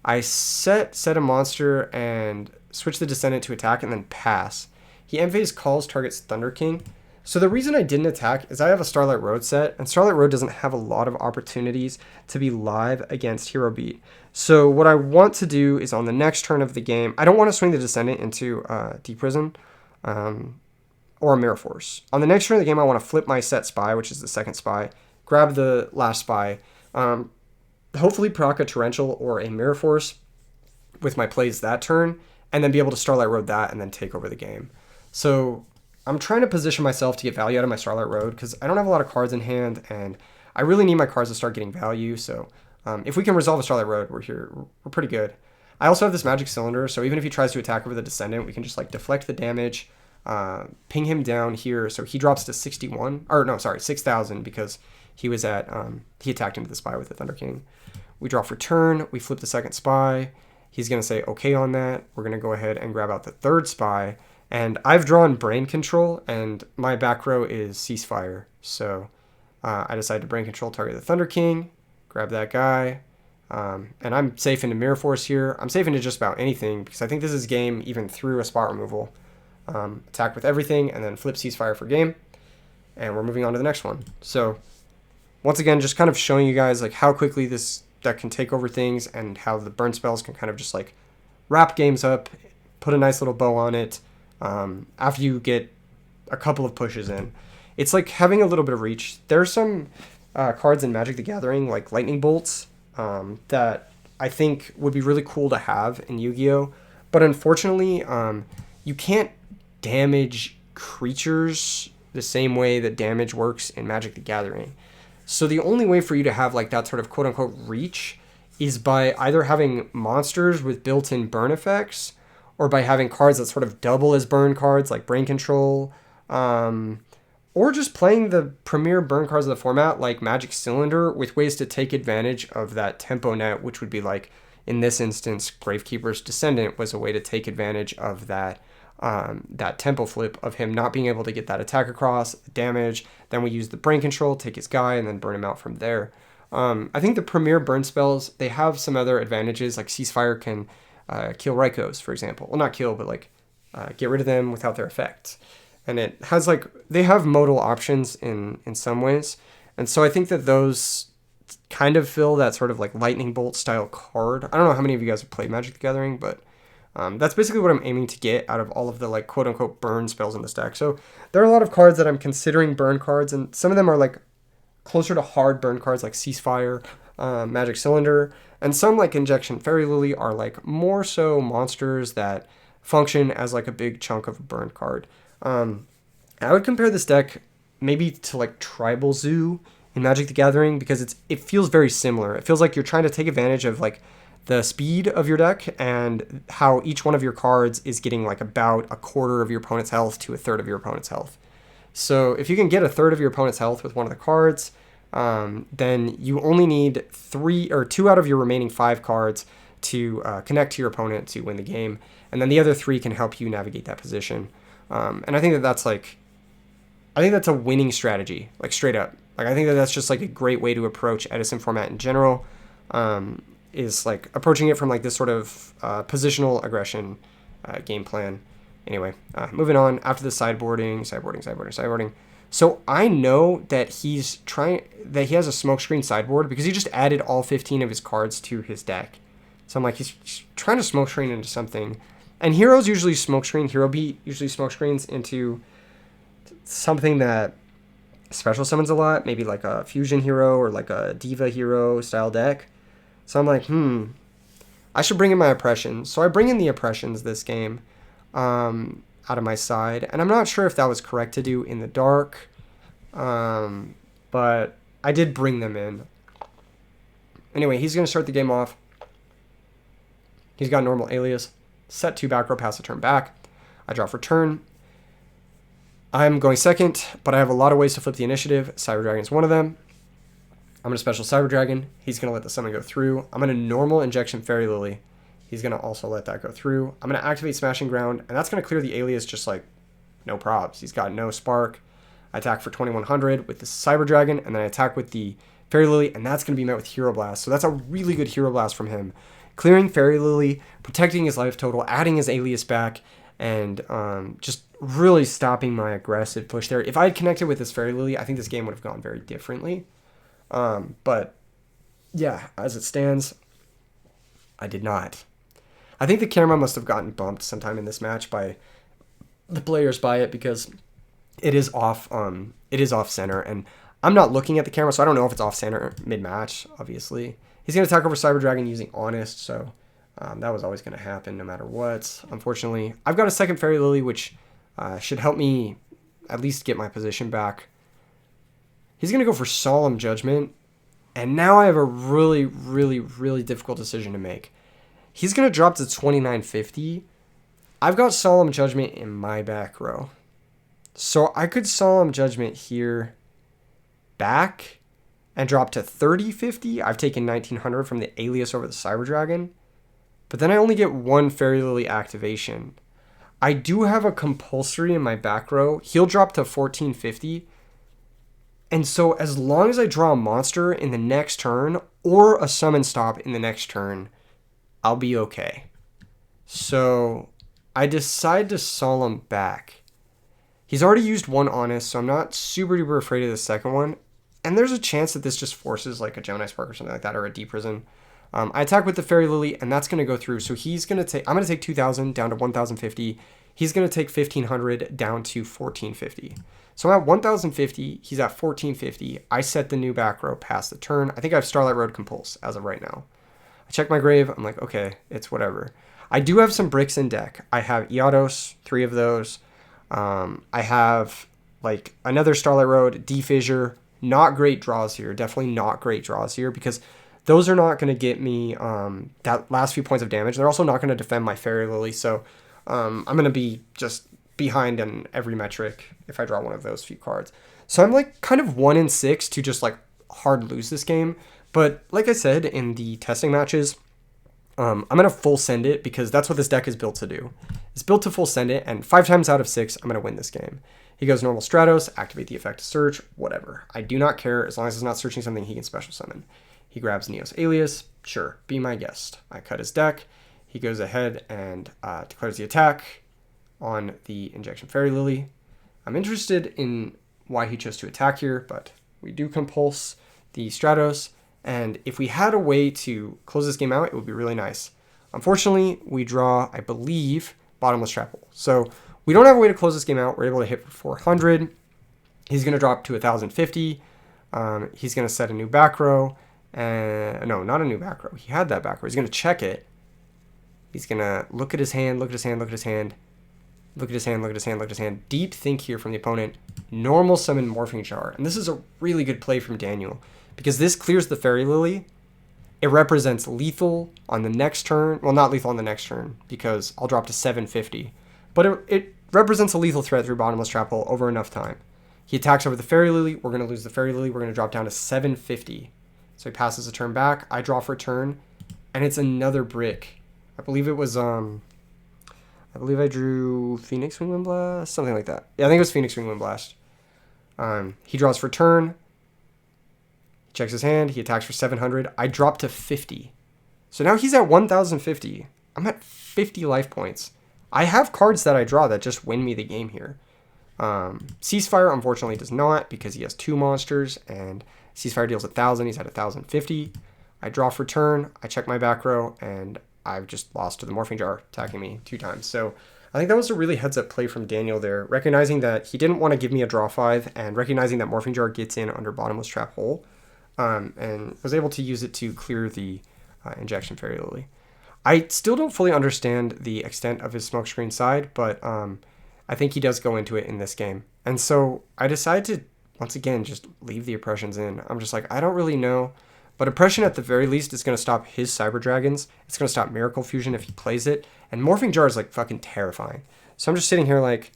Speaker 1: I set a monster and switch the Descendant to attack and then pass. He end phase calls targets Thunder King. So the reason I didn't attack is I have a Starlight Road set, and Starlight Road doesn't have a lot of opportunities to be live against Hero Beat. So what I want to do is on the next turn of the game, I don't want to swing the Descendant into Deep Prison or a Mirror Force. On the next turn of the game, I want to flip my set Spy, which is the second Spy, grab the last Spy, Hopefully proc a Torrential or a Mirror Force with my plays that turn, and then be able to Starlight Road that and then take over the game. So I'm trying to position myself to get value out of my Starlight Road because I don't have a lot of cards in hand, and I really need my cards to start getting value. So if we can resolve a Starlight Road, we're pretty good. I also have this Magic Cylinder, so even if he tries to attack over the Descendant, we can just like deflect the damage, ping him down here, so he drops to 6,000 because he was at he attacked into the Spy with the Thunder King. We draw for turn, we flip the second Spy. He's going to say okay on that. We're going to go ahead and grab out the third Spy, and I've drawn Brain Control, and my back row is Ceasefire. So I decided to Brain Control, target the Thunder King, grab that guy, and I'm safe into Mirror Force here. I'm safe into just about anything because I think this is game even through a spot removal. Attack with everything, and then flip Ceasefire for game, and we're moving on to the next one. So once again, just kind of showing you guys like how quickly this deck can take over things and how the burn spells can kind of just like wrap games up, put a nice little bow on it after you get a couple of pushes in. It's like having a little bit of reach. There's some cards in Magic the Gathering like Lightning Bolts that I think would be really cool to have in Yu-Gi-Oh! But unfortunately, you can't damage creatures the same way that damage works in Magic the Gathering. So the only way for you to have like that sort of quote-unquote reach is by either having monsters with built-in burn effects or by having cards that sort of double as burn cards like Brain Control, or just playing the premier burn cards of the format like Magic Cylinder with ways to take advantage of that tempo net, which would be like, in this instance, Gravekeeper's Descendant was a way to take advantage of that that tempo flip of him not being able to get that attack across, damage. Then we use the Brain Control, take his guy, and then burn him out from there. I think the premier burn spells, they have some other advantages, like Ceasefire can kill Rykos, for example. Well, not kill, but like get rid of them without their effect. And it has like, they have modal options in some ways. And so I think that those kind of fill that sort of like lightning bolt style card. I don't know how many of you guys have played Magic the Gathering, but that's basically what I'm aiming to get out of all of the like quote unquote burn spells in this deck. So there are a lot of cards that I'm considering burn cards, and some of them are like closer to hard burn cards like Ceasefire, Magic Cylinder, and some like Injection Fairy Lily are like more so monsters that function as like a big chunk of a burn card. I would compare this deck maybe to like Tribal Zoo in Magic the Gathering because it feels very similar. It feels like you're trying to take advantage of like the speed of your deck and how each one of your cards is getting like about a quarter of your opponent's health to a third of your opponent's health. So if you can get a third of your opponent's health with one of the cards, then you only need 2 out of your remaining 5 cards to connect to your opponent to win the game, and then the other 3 can help you navigate that position. And I think that's a winning strategy, like straight up. Like I think that's just like a great way to approach Edison Format in general. Is like approaching it from like this sort of positional aggression game plan. Anyway, moving on after the sideboarding. So I know that he has a smokescreen sideboard because he just added all 15 of his cards to his deck. So I'm like, he's trying to smokescreen into something. And heroes usually smokescreen. Hero Beat usually smokescreens into something that special summons a lot, maybe like a fusion hero or like a diva hero style deck. So I'm like, I should bring in my oppressions. So I bring in the oppressions this game out of my side. And I'm not sure if that was correct to do in the dark, but I did bring them in. Anyway, he's going to start the game off. He's got normal alias. Set 2 back row, pass a turn back. I draw for turn. I'm going second, but I have a lot of ways to flip the initiative. Cyber Dragon is one of them. I'm going to special Cyber Dragon. He's going to let the summon go through. I'm going to normal Injection Fairy Lily. He's going to also let that go through. I'm going to activate Smashing Ground, and that's going to clear the alias just like no props. He's got no spark. I attack for 2100 with the Cyber Dragon, and then I attack with the Fairy Lily, and that's going to be met with Hero Blast. So that's a really good Hero Blast from him. Clearing Fairy Lily, protecting his life total, adding his alias back, and just really stopping my aggressive push there. If I had connected with this Fairy Lily, I think this game would have gone very differently. But yeah, as it stands, I did not. I think the camera must have gotten bumped sometime in this match by the players by it because it is off center, and I'm not looking at the camera, so I don't know if it's off center mid-match, obviously. He's going to attack over Cyber Dragon using Honest, so that was always going to happen no matter what, unfortunately. I've got a second Fairy Lily, which should help me at least get my position back. He's going to go for Solemn Judgment, and now I have a really, really, really difficult decision to make. He's going to drop to 2950. I've got Solemn Judgment in my back row. So I could Solemn Judgment here back and drop to 3050. I've taken 1900 from the Alias over the Cyber Dragon. But then I only get one Fairy Lily activation. I do have a compulsory in my back row. He'll drop to 1450. And so as long as I draw a monster in the next turn or a summon stop in the next turn, I'll be okay. So I decide to Solemn back. He's already used one Honest, so I'm not super duper afraid of the second one. And there's a chance that this just forces like a Gemini Spark or something like that, or a Deep Prison. I attack with the Fairy Lily, and that's going to go through. So he's going to take, I'm going to take 2,000 down to 1,050. He's going to take 1,500 down to 1,450. So I'm at 1,050. He's at 1,450. I set the new back row past the turn. I think I have Starlight Road Compulse as of right now. I check my grave. I'm like, okay, it's whatever. I do have some bricks in deck. I have Iados, 3 of those. I have like another Starlight Road, D-Fissure. Not great draws here. Definitely not great draws here because those are not going to get me that last few points of damage. They're also not going to defend my Fairy Lily. So I'm going to be just behind on every metric if I draw one of those few cards. So I'm like kind of 1-6 to just like hard lose this game. But like I said in the testing matches, I'm going to full send it because that's what this deck is built to do. It's built to full send it, and 5 times out of 6, I'm going to win this game. He goes normal Stratos, activate the effect to search, whatever. I do not care as long as it's not searching something he can special summon. He grabs Neos Alias, sure, be my guest. I cut his deck. He goes ahead and declares the attack on the Injection Fairy Lily. I'm interested in why he chose to attack here, but we do compulse the Stratos, and if we had a way to close this game out, it would be really nice. Unfortunately, we draw, I believe, Bottomless Trap Hole. So we don't have a way to close this game out. We're able to hit for 400. He's going to drop to 1,050. He's going to set a new back row. No, not a new back row. He had that back row. He's going to check it. He's going to look at his hand, look at his hand, look at his hand. Look at his hand, look at his hand, look at his hand. Deep think here from the opponent. Normal summon Morphing Jar. And this is a really good play from Daniel because this clears the Fairy Lily. It represents lethal on the next turn. Well, not lethal on the next turn because I'll drop to 750. But it represents a lethal threat through Bottomless Trap Hole over enough time. He attacks over the Fairy Lily. We're going to lose the Fairy Lily. We're going to drop down to 750. So he passes a turn back. I draw for a turn. And it's another brick. I believe it was, I believe I drew Phoenix Wing Wind Blast. Something like that. Yeah, I think it was Phoenix Wing Wind Blast. He draws for turn. Checks his hand. He attacks for 700. I drop to 50. So now he's at 1,050. I'm at 50 life points. I have cards that I draw that just win me the game here. Ceasefire, unfortunately, does not because he has 2 monsters, and Ceasefire deals 1,000. He's at 1,050. I draw for turn. I check my back row, and I've just lost to the Morphing Jar, attacking me 2 times. So I think that was a really heads-up play from Daniel there, recognizing that he didn't want to give me a draw 5, and recognizing that Morphing Jar gets in under Bottomless Trap Hole, and was able to use it to clear the Injection Fairy Lily. I still don't fully understand the extent of his smokescreen side, but I think he does go into it in this game. And so I decided to, once again, just leave the Oppressions in. I'm just like, I don't really know. But Oppression, at the very least, is going to stop his Cyber Dragons. It's going to stop Miracle Fusion if he plays it. And Morphing Jar is, like, fucking terrifying. So I'm just sitting here like,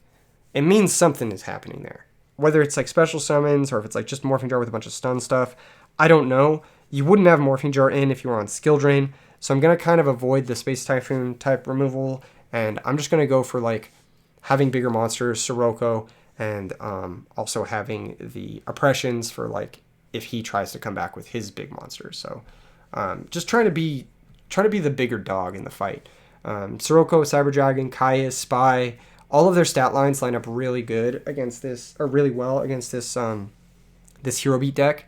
Speaker 1: it means something is happening there. Whether it's, like, special summons or if it's, like, just Morphing Jar with a bunch of stun stuff, I don't know. You wouldn't have Morphing Jar in if you were on Skill Drain. So I'm going to kind of avoid the Space Typhoon type removal. And I'm just going to go for, like, having bigger monsters, Sirocco, and also having the Oppressions for, like, if he tries to come back with his big monsters. So just trying to be the bigger dog in the fight. Sirocco, Cyber Dragon, Gaia, Spy, all of their stat lines line up really good against this, or really well against this this Hero Beat deck.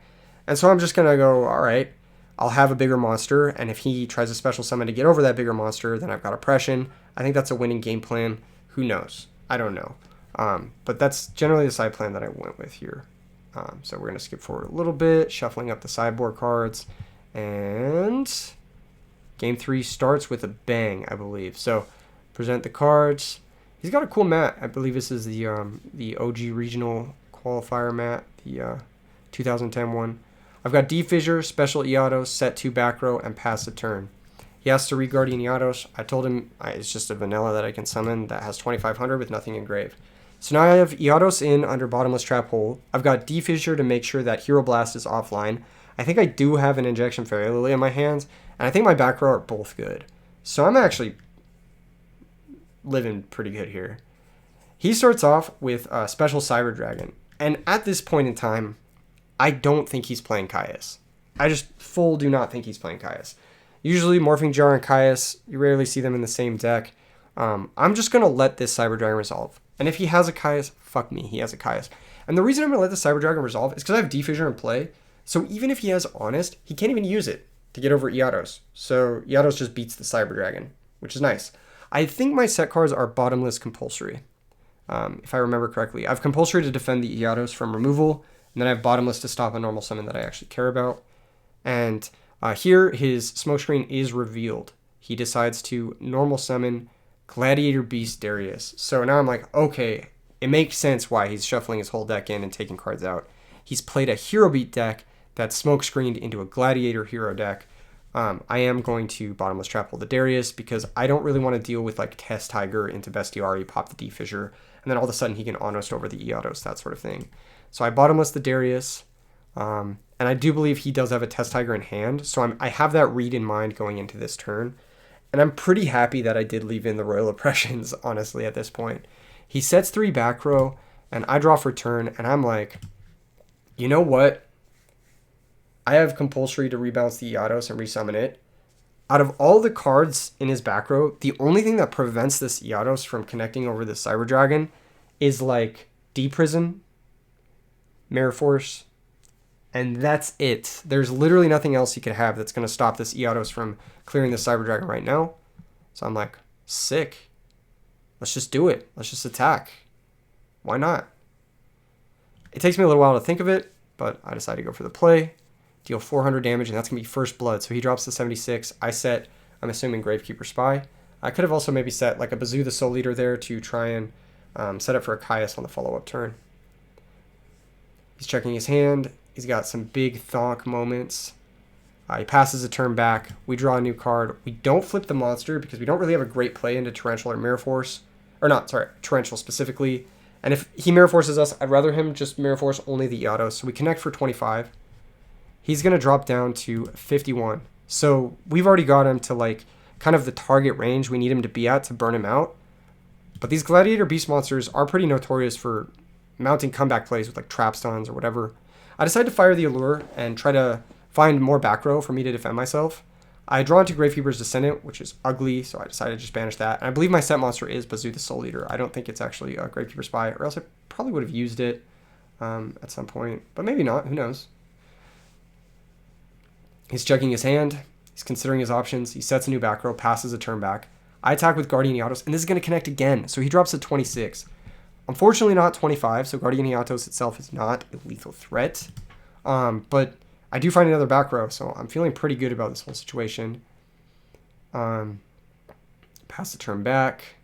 Speaker 1: And so I'm just going to go, all right, I'll have a bigger monster, and if he tries a special summon to get over that bigger monster, then I've got Oppression. I think that's a winning game plan. Who knows? I don't know. But that's generally the side plan that I went with here. So we're going to skip forward a little bit, shuffling up the sideboard cards, and game 3 starts with a bang, I believe. So present the cards. He's got a cool mat. I believe this is the OG regional qualifier mat, the 2010 one. I've got D-Fissure, Special Yugioh, set 2 back row, and pass the turn. He has to re-Guardian Yugioh. I told him it's just a vanilla that I can summon that has 2500 with nothing engraved. So now I have Yugioh in under Bottomless Trap Hole. I've got D-Fissure to make sure that Hero Blast is offline. I think I do have an Injection Fairy Lily in my hands, and I think my back row are both good. So I'm actually living pretty good here. He starts off with a Special Cyber Dragon, and at this point in time, I don't think he's playing Caius. I just full do not think he's playing Caius. Usually Morphing Jar and Caius, you rarely see them in the same deck. I'm just going to let this Cyber Dragon resolve. And if he has a Caius, fuck me, he has a Caius. And the reason I'm going to let the Cyber Dragon resolve is because I have D-Fissure in play. So even if he has Honest, he can't even use it to get over Yugioh. So Yugioh just beats the Cyber Dragon, which is nice. I think my set cards are Bottomless Compulsory, if I remember correctly. I have Compulsory to defend the Yugioh from removal, and then I have Bottomless to stop a normal summon that I actually care about. And here, his smokescreen is revealed. He decides to normal summon Gladiator Beast Darius. So now I'm like, okay, it makes sense why he's shuffling his whole deck in and taking cards out. He's played a Hero Beat deck that's smokescreened into a Gladiator Hero deck. I am going to Bottomless Trap Hole the Darius because I don't really want to deal with like Test Tiger into Bestiari, pop the D-Fissure, and then all of a sudden he can Honest over the Yugioh, that sort of thing. So I Bottomless the Darius, and I do believe he does have a Test Tiger in hand, so I have that read in mind going into this turn. And I'm pretty happy that I did leave in the Royal Oppressions, honestly, at this point. He sets 3 back row, and I draw for turn, and I'm like, you know what? I have Compulsory to rebalance the Yugioh and resummon it. Out of all the cards in his back row, the only thing that prevents this Yugioh from connecting over the Cyber Dragon is like D-Prison, Mirror Force, and that's it. There's literally nothing else he could have that's going to stop this Yugioh from clearing the Cyber Dragon right now. So I'm like, sick. Let's just do it. Let's just attack. Why not? It takes me a little while to think of it, but I decided to go for the play. Deal 400 damage, and that's going to be first blood. So he drops to 76. I set, I'm assuming, Gravekeeper Spy. I could have also maybe set like a Bazoo the Soul Leader there to try and set up for a Caius on the follow-up turn. He's checking his hand. He's got some big thonk moments. He passes a turn back. We draw a new card. We don't flip the monster because we don't really have a great play into Torrential or Mirror Force. Or not, sorry, Torrential specifically. And if he Mirror Forces us, I'd rather him just Mirror Force only the Yugioh. So we connect for 25. He's going to drop down to 51. So we've already got him to like kind of the target range we need him to be at to burn him out. But these Gladiator Beast monsters are pretty notorious for mounting comeback plays with like trap stuns or whatever. I decided to fire the Allure and try to find more back row for me to defend myself. I draw into Gravekeeper's Descendant, which is ugly, so I decided to just banish that. And I believe my set monster is Bazoo the Soul Leader. I don't think it's actually a Gravekeeper Spy, or else I probably would have used it at some point. But maybe not, who knows. He's checking his hand. He's considering his options. He sets a new back row, passes a turn back. I attack with Guardian Yugioh, and this is going to connect again. So he drops to 26. Unfortunately not 25, so Guardian Yugioh itself is not a lethal threat. But I do find another back row, so I'm feeling pretty good about this whole situation. Pass the turn back.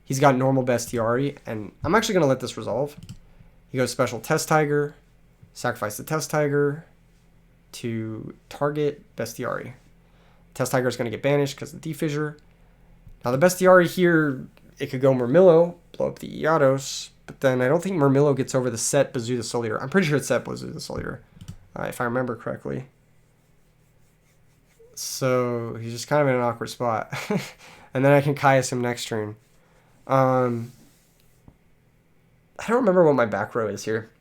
Speaker 1: He's got normal Bestiari, and I'm actually going to let this resolve. He goes Special Test Tiger, sacrifice the Test Tiger to target Bestiari. Test Tiger is going to get banished because of the D-Fissure. Now the Bestiari here, it could go Murmillo, blow up the Yugioh, but then I don't think Murmillo gets over the set Bazoo the Soul Leader. I'm pretty sure it's set Bazoo the Soul Leader, if I remember correctly. So he's just kind of in an awkward spot. And then I can Caius him next turn. I don't remember what my back row is here.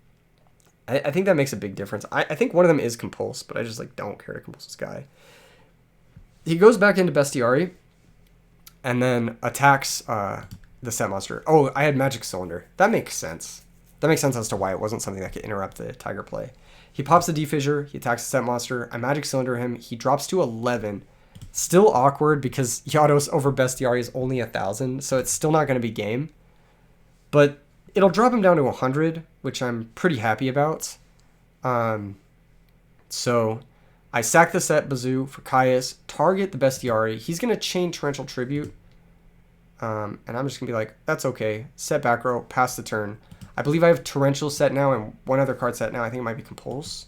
Speaker 1: I think that makes a big difference. I think one of them is Compulse, but I just like don't care to Compulse this guy. He goes back into Bestiari and then attacks the set monster. Oh, I had Magic Cylinder. That makes sense. That makes sense as to why it wasn't something that could interrupt the Tiger play. He pops the D-Fissure. He attacks the set monster. I Magic Cylinder him. He drops to 11. Still awkward because Yugioh over Bestiari is only 1,000, so it's still not going to be game. But it'll drop him down to 100, which I'm pretty happy about. So I sack the set Bazoo for Caius, target the Bestiari. He's going to chain Torrential Tribute. And I'm just going to be like, that's okay. Set back row, pass the turn. I believe I have Torrential set now and one other card set now. I think it might be Compulse.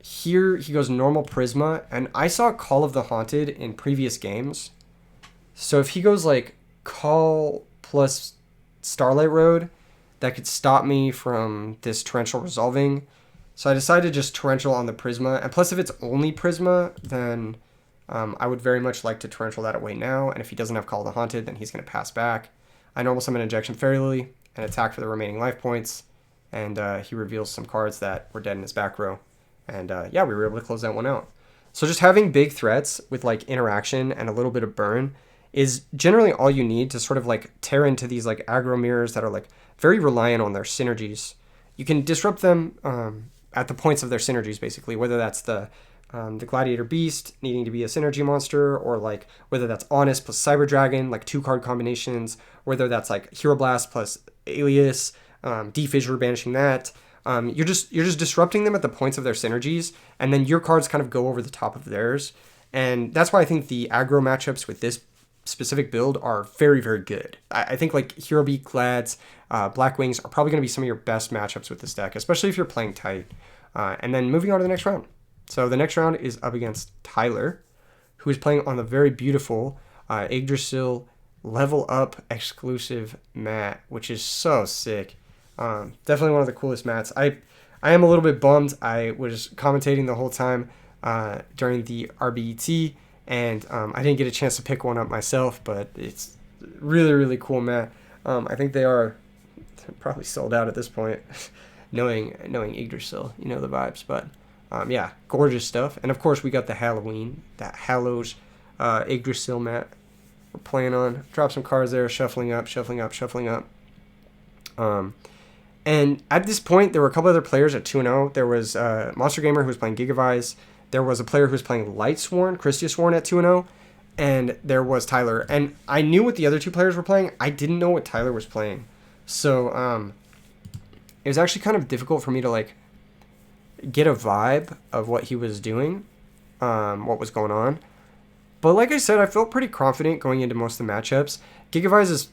Speaker 1: Here he goes normal Prisma, and I saw Call of the Haunted in previous games. So if he goes like Call plus Starlight Road, that could stop me from this Torrential resolving. So I decided to just Torrential on the Prisma, and plus if it's only Prisma, then I would very much like to Torrential that away now, and if he doesn't have Call of the Haunted, then he's going to pass back. I normal summon Injection Fairy Lily and attack for the remaining life points, and he reveals some cards that were dead in his back row. And yeah, we were able to close that one out. So just having big threats with like interaction and a little bit of burn is generally all you need to sort of like tear into these like aggro mirrors that are like very reliant on their synergies. You can disrupt them at the points of their synergies, basically, whether that's the Gladiator Beast needing to be a synergy monster, or like whether that's Honest plus Cyber Dragon, like 2-card combinations, whether that's like Hero Blast plus Alias, D-Fissure banishing that. You're just disrupting them at the points of their synergies, and then your cards kind of go over the top of theirs. And that's why I think the aggro matchups with this specific build are very, very good. I think like Hero Beat, Glads, Blackwings are probably going to be some of your best matchups with this deck, especially if you're playing tight. And then moving on to the next round. So the next round is up against Tyler, who is playing on the very beautiful Yggdrasil level up exclusive mat, which is so sick. Definitely one of the coolest mats. I am a little bit bummed. I was commentating the whole time during the RBET, and I didn't get a chance to pick one up myself, but it's really, really cool mat. I think they're probably sold out at this point, knowing Yggdrasil, you know the vibes. But yeah, gorgeous stuff. And of course we got the Halloween, that Hallows Yggdrasil mat we're playing on. Drop some cards there, shuffling up. And at this point, there were a couple other players at 2-0. There was Monster Gamer who was playing Gigavise. There was a player who was playing Lightsworn, Christiasworn at 2-0. And there was Tyler. And I knew what the other two players were playing. I didn't know what Tyler was playing. So it was actually kind of difficult for me to like get a vibe of what he was doing, what was going on. But like I said, I felt pretty confident going into most of the matchups. Gigavise is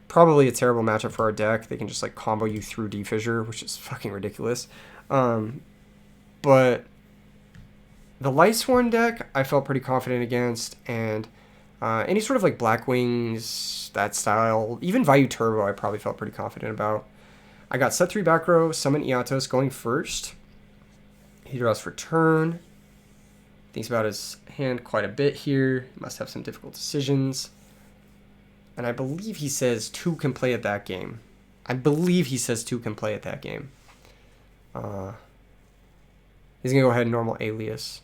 Speaker 1: probably a terrible matchup for our deck. They can just like combo you through D-Fissure, which is fucking ridiculous. But the Lightsworn deck, I felt pretty confident against, and any sort of like Blackwings, that style, even Vayu Turbo, I probably felt pretty confident about. I got set 3 back row, summon Iatos going first. He draws for turn. Thinks about his hand quite a bit here. Must have some difficult decisions. And I believe he says 2 can play at that game. He's going to go ahead and normal Alias.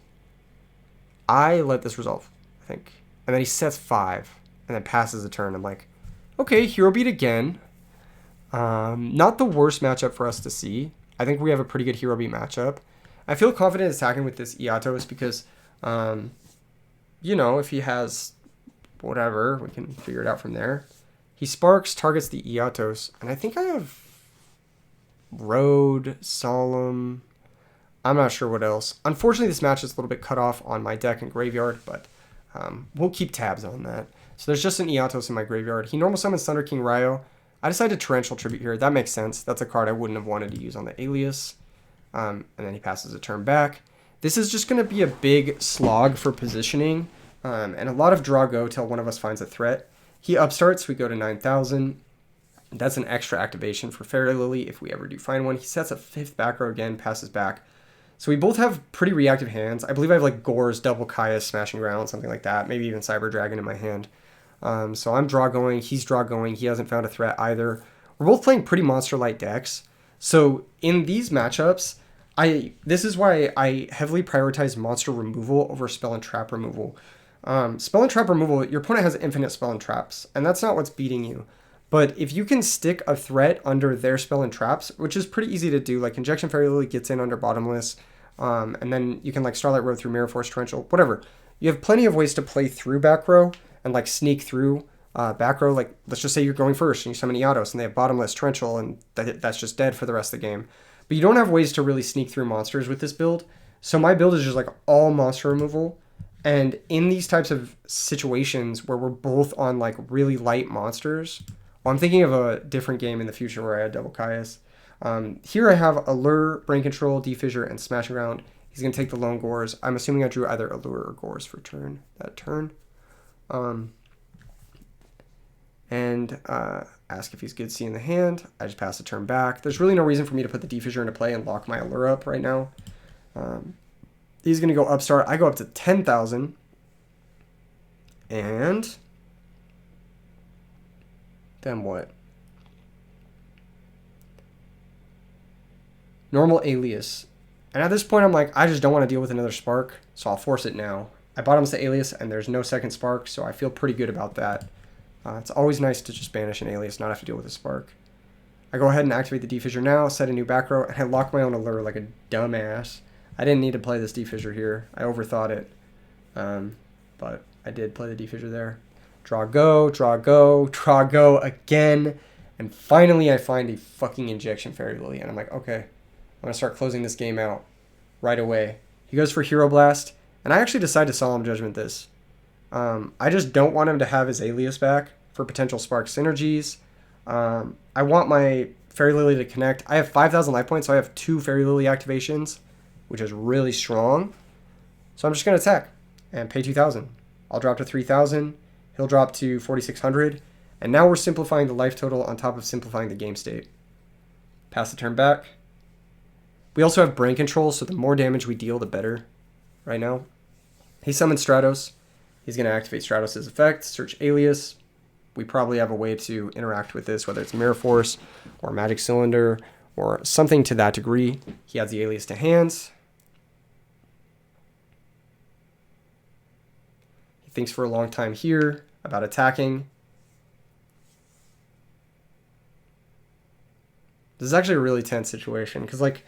Speaker 1: I let this resolve, I think. And then he sets 5 and then passes the turn. I'm like, okay, Hero Beat again. Not the worst matchup for us to see. I think we have a pretty good Hero Beat matchup. I feel confident attacking with this Iatos because, you know, if he has whatever, we can figure it out from there. He sparks, targets the Iatos, and I think I have Road, Solemn. I'm not sure what else. Unfortunately, this match is a little bit cut off on my deck and graveyard, but we'll keep tabs on that. So there's just an Iatos in my graveyard. He normal summons Thunder King Ryo. I decided to Torrential Tribute here. That makes sense. That's a card I wouldn't have wanted to use on the Alias. And then he passes a turn back. This is just going to be a big slog for positioning, and a lot of draw go till one of us finds a threat. He upstarts, we go to 9,000. That's an extra activation for Fairy Lily if we ever do find one. He sets a 5th back row again, passes back. So we both have pretty reactive hands. I believe I have like Gore's Double Kaya Smashing Ground, something like that. Maybe even Cyber Dragon in my hand. So I'm draw going, he's draw going. He hasn't found a threat either. We're both playing pretty monster-light decks. So in these matchups, this is why I heavily prioritize monster removal over spell and trap removal. Spell and trap removal, your opponent has infinite spell and traps, and that's not what's beating you. But if you can stick a threat under their spell and traps, which is pretty easy to do, like Injection Fairy Lily gets in under Bottomless, and then you can like Starlight Road through Mirror Force Torrential, whatever. You have plenty of ways to play through back row and like sneak through back row, like let's just say you're going first and you summon Yados and they have bottomless torrential and that's just dead for the rest of the game. But you don't have ways to really sneak through monsters with this build. So my build is just like all monster removal. And in these types of situations where we're both on like really light monsters, well, I'm thinking of a different game in the future where I had double Caius. Here I have Allure, Brain Control, Defissure, and Smashing Ground. He's going to take the Lone Gores. I'm assuming I drew either Allure or Gores for that turn. Ask if he's good seeing the hand. I just pass the turn back. There's really no reason for me to put the Defissure into play and lock my Allure up right now. He's going to go upstart. I go up to 10,000. And then what? Normal Alias. And at this point, I'm like, I just don't want to deal with another Spark, so I'll force it now. I bottoms the Alias, and there's no second Spark, so I feel pretty good about that. It's always nice to just banish an Alias, not have to deal with a Spark. I go ahead and activate the Defissure now, set a new back row, and I lock my own Allure like a dumbass. I didn't need to play this Defissure here. I overthought it. But I did play the Defissure there. Draw go, draw go, draw go again. And finally I find a fucking Injection Fairy Lily. And I'm like, okay, I'm going to start closing this game out right away. He goes for Hero Blast. And I actually decide to Solemn Judgment this. I just don't want him to have his Alias back for potential Spark synergies. I want my Fairy Lily to connect. I have 5,000 life points, so I have 2 Fairy Lily activations, which is really strong. So I'm just going to attack and pay 2,000. I'll drop to 3,000. He'll drop to 4,600. And now we're simplifying the life total on top of simplifying the game state. Pass the turn back. We also have Brain Control, so the more damage we deal, the better right now. He summons Stratos. He's going to activate Stratos' effect, search Alias. We probably have a way to interact with this, whether it's Mirror Force or Magic Cylinder or something to that degree. He adds the Alias to hands. He thinks for a long time here about attacking. This is actually a really tense situation because, like,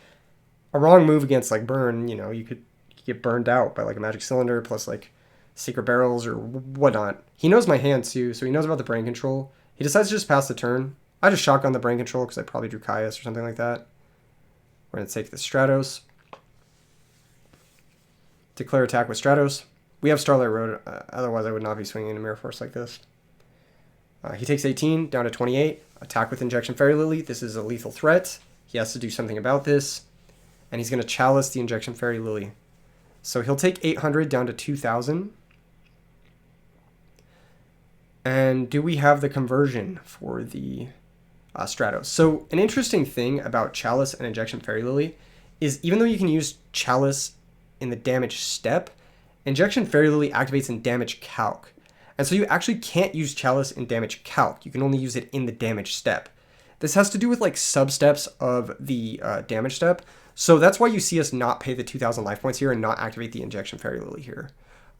Speaker 1: a wrong move against, like, burn, you know, you could get burned out by, like, a Magic Cylinder plus, like, Secret Barrels or whatnot. He knows my hand, too, so he knows about the Brain Control. He decides to just pass the turn. I just shotgun the Brain Control because I probably drew Caius or something like that. We're going to take the Stratos. Declare attack with Stratos. We have Starlight Road, otherwise I would not be swinging a Mirror Force like this. He takes 18, down to 28. Attack with Injection Fairy Lily. This is a lethal threat. He has to do something about this. And he's going to Chalice the Injection Fairy Lily. So he'll take 800 down to 2,000. And do we have the conversion for the Stratos? So an interesting thing about Chalice and Injection Fairy Lily is even though you can use Chalice in the damage step, Injection Fairy Lily activates in damage calc. And so you actually can't use Chalice in damage calc. You can only use it in the damage step. This has to do with like sub-steps of the damage step. So that's why you see us not pay the 2,000 life points here and not activate the Injection Fairy Lily here.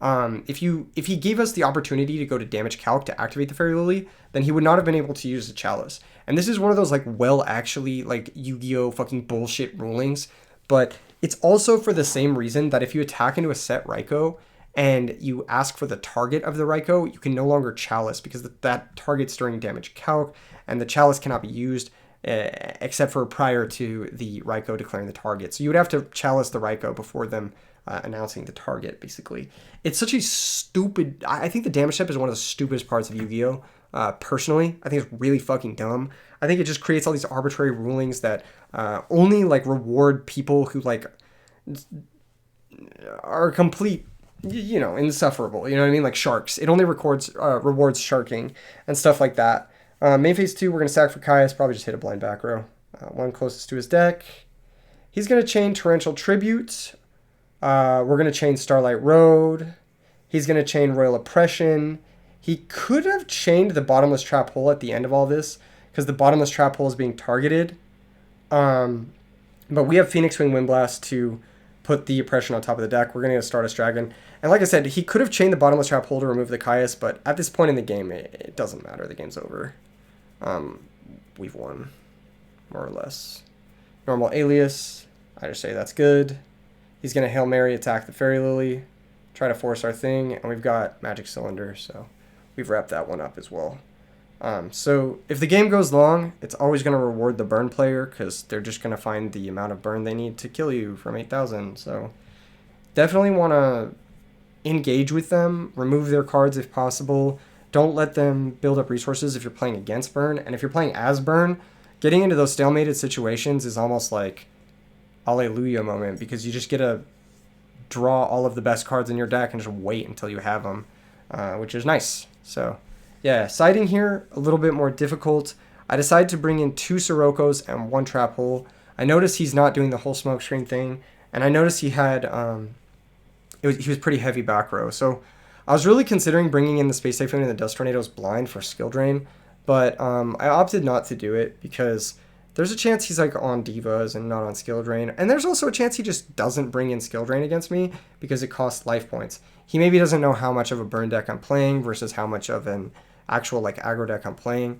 Speaker 1: If he gave us the opportunity to go to damage calc to activate the Fairy Lily, then he would not have been able to use the Chalice. And this is one of those like actually like Yu-Gi-Oh fucking bullshit rulings. But it's also for the same reason that if you attack into a set Raikou and you ask for the target of the Raikou, you can no longer Chalice because that target's during damage calc and the Chalice cannot be used except for prior to the Raikou declaring the target. So you would have to Chalice the Raikou before them announcing the target, basically. It's such a stupid... I think the damage step is one of the stupidest parts of Yu-Gi-Oh! Personally, I think it's really fucking dumb. I think it just creates all these arbitrary rulings that only like reward people who like are complete, you know, insufferable. You know what I mean? Like sharks. It only rewards sharking and stuff like that. Main phase 2, we're going to sack for Caius, probably just hit a blind back row. One closest to his deck. He's going to chain Torrential Tribute. We're going to chain Starlight Road. He's going to chain Royal Oppression. He could have chained the Bottomless Trap Hole at the end of all this, because the Bottomless Trap Hole is being targeted. But we have Phoenix Wing Windblast to put the Oppression on top of the deck. We're going to get Stardust Dragon. And like I said, he could have chained the Bottomless Trap Hole to remove the Caius, but at this point in the game, it doesn't matter. The game's over. We've won, more or less. Normal Alias. I just say that's good. He's going to Hail Mary attack the Fairy Lily, try to force our thing, and we've got Magic Cylinder, so we've wrapped that one up as well. So if the game goes long, it's always going to reward the burn player because they're just going to find the amount of burn they need to kill you from 8,000. So definitely want to engage with them, remove their cards if possible. Don't let them build up resources if you're playing against burn. And if you're playing as burn, getting into those stalemated situations is almost like Alleluia moment because you just get to draw all of the best cards in your deck and just wait until you have them, which is nice. So yeah, siding here, a little bit more difficult. I decided to bring in 2 Sirokkos and 1 Trap Hole. I noticed he's not doing the whole smokescreen thing, and I noticed he had, he was pretty heavy back row. So I was really considering bringing in the Space Typhoon and the Dust Tornadoes blind for skill drain, but I opted not to do it because there's a chance he's like on divas and not on skill drain, and there's also a chance he just doesn't bring in skill drain against me because it costs life points. He maybe doesn't know how much of a burn deck I'm playing versus how much of an actual like aggro deck I'm playing.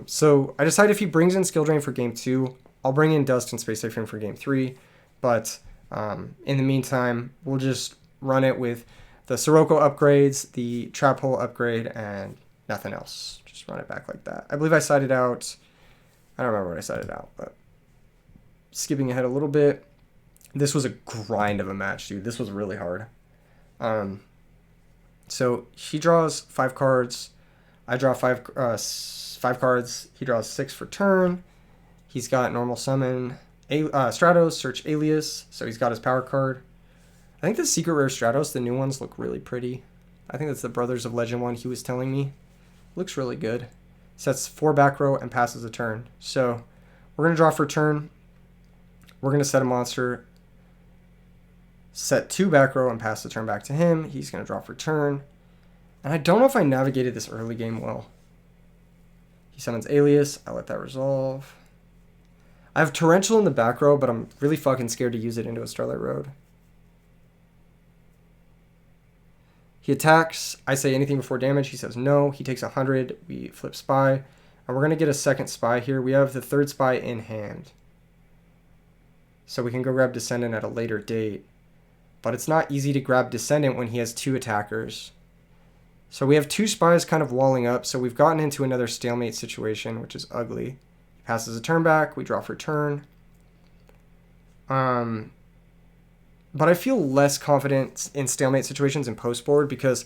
Speaker 1: So I decided if he brings in skill drain for game 2, I'll bring in Dust and Space Typhoon for game 3. But in the meantime, we'll just run it with the Sirocco upgrades, the Trap Hole upgrade, and nothing else. Just run it back like that. I believe I sided out. I don't remember what I sided out, but skipping ahead a little bit. This was a grind of a match, dude. This was really hard. So he draws 5 cards. I draw 5 cards. He draws 6 for turn. He's got normal summon, Stratos, search alias. So he's got his power card. I think the secret rare Stratos, the new ones, look really pretty. I think that's the Brothers of Legend one he was telling me. Looks really good. Sets 4 back row and passes a turn. So we're going to draw for turn. We're going to set a monster. Set 2 back row and pass the turn back to him. He's going to draw for turn. And I don't know if I navigated this early game well. He summons Alias. I let that resolve. I have Torrential in the back row, but I'm really fucking scared to use it into a Starlight Road. He attacks. I say anything before damage. He says no. He takes 100. We flip Spy. And we're going to get a second Spy here. We have the 3rd Spy in hand. So we can go grab Descendant at a later date. But it's not easy to grab Descendant when he has 2 attackers. So we have 2 spies kind of walling up, so we've gotten into another stalemate situation, which is ugly. He passes a turn back, we draw for turn. But I feel less confident in stalemate situations in post board because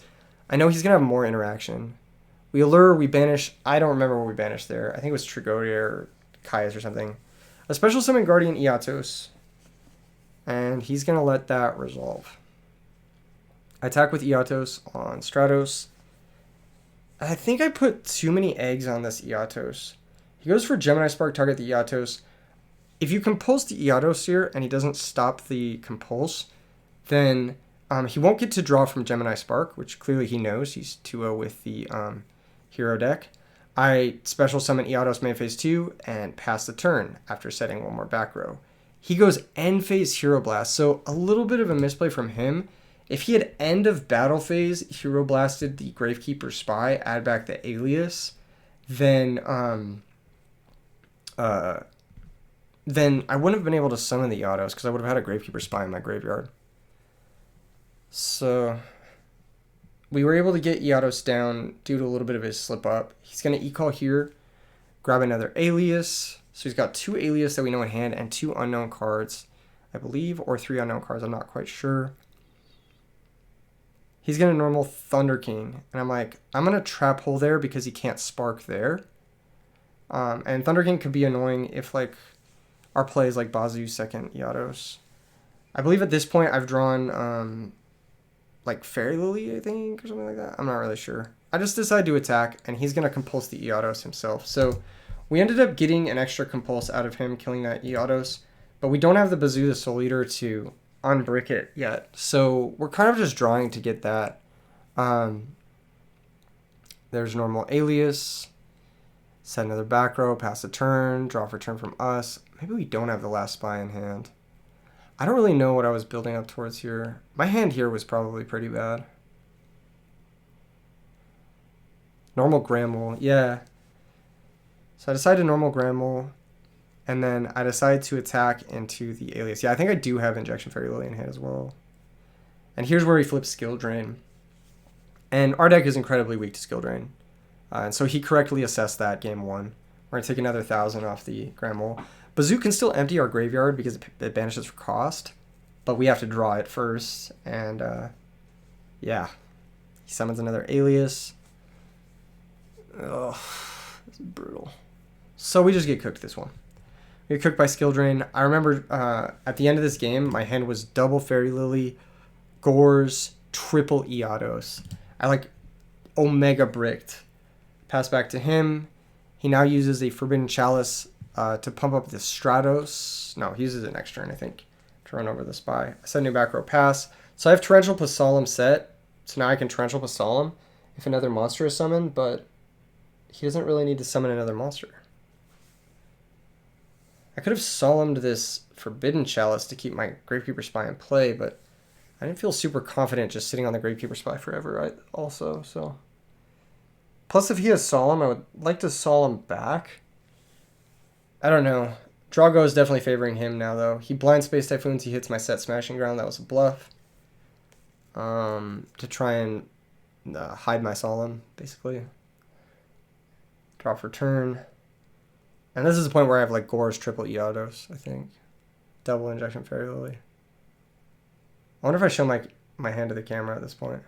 Speaker 1: I know he's going to have more interaction. We allure, we banish, I don't remember what we banished there. I think it was Trigoria or Kaias or something. A special summon Guardian Eatos. And he's going to let that resolve. I attack with Eatos on Stratos. I think I put too many eggs on this Eatos. He goes for Gemini Spark, target the Eatos. If you compulse the Eatos here and he doesn't stop the compulse, then he won't get to draw from Gemini Spark, which clearly he knows. He's 2-0 with the hero deck. I special summon Eatos main phase 2 and pass the turn after setting 1 more back row. He goes end phase Hero Blast, so a little bit of a misplay from him. If he had end of battle phase Hero Blasted the Gravekeeper Spy, add back the Alias, then I wouldn't have been able to summon the Eatos because I would have had a Gravekeeper Spy in my graveyard. So we were able to get Eatos down due to a little bit of his slip up. He's going to E-Call here, grab another Alias. So he's got 2 Alias that we know in hand and 2 unknown cards, I believe, or 3 unknown cards. I'm not quite sure. He's going to normal Thunder King. And I'm like, I'm going to Trap Hole there because he can't Spark there. And Thunder King could be annoying if, like, our play is like Bazu second Eatos. I believe at this point I've drawn, like, Fairy Lily, I think, or something like that. I'm not really sure. I just decided to attack, and he's going to compulse the Eatos himself. So we ended up getting an extra compulse out of him, killing that Eatos. But we don't have the Bazu, the Soul Eater, to unbrick it yet. So we're kind of just drawing to get that. There's normal Alias. Set another back row, pass a turn, draw for turn from us. Maybe we don't have the last Spy in hand. I don't really know what I was building up towards here. My hand here was probably pretty bad. Normal Gramble, yeah. So I decided to normal Gramble, and then I decided to attack into the Alias. Yeah, I think I do have Injection Fairy Lily in hand as well. And here's where he flips Skill Drain. And our deck is incredibly weak to skill drain. And so he correctly assessed that game 1. We're going to take another 1,000 off the Grand Mole. Bazoo can still empty our graveyard because it banishes for cost, but we have to draw it first. And yeah, he summons another Alias. Oh, this is brutal. So we just get cooked this one. We get cooked by skill drain. I remember at the end of this game, my hand was double Fairy Lily, Gores, triple Iados. I like Omega Bricked. Pass back to him. He now uses a Forbidden Chalice to pump up the Stratos. No, he uses it next turn, I think, to run over the Spy. I set a new back row pass. So I have Torrential plus Solemn set. So now I can Torrential plus Solemn if another monster is summoned, but he doesn't really need to summon another monster. I could have Solemned this Forbidden Chalice to keep my Gravekeeper Spy in play, but I didn't feel super confident just sitting on the Gravekeeper Spy forever also, so. Plus, if he has Solemn, I would like to Solemn back. I don't know. Drago is definitely favoring him now, though. He blind Space Typhoons, he hits my set Smashing Ground. That was a bluff. To try and hide my Solemn, basically. Draw for turn. And this is the point where I have like Gore's triple Iados, I think. Double Injection Fairy Lily. I wonder if I show my hand to the camera at this point.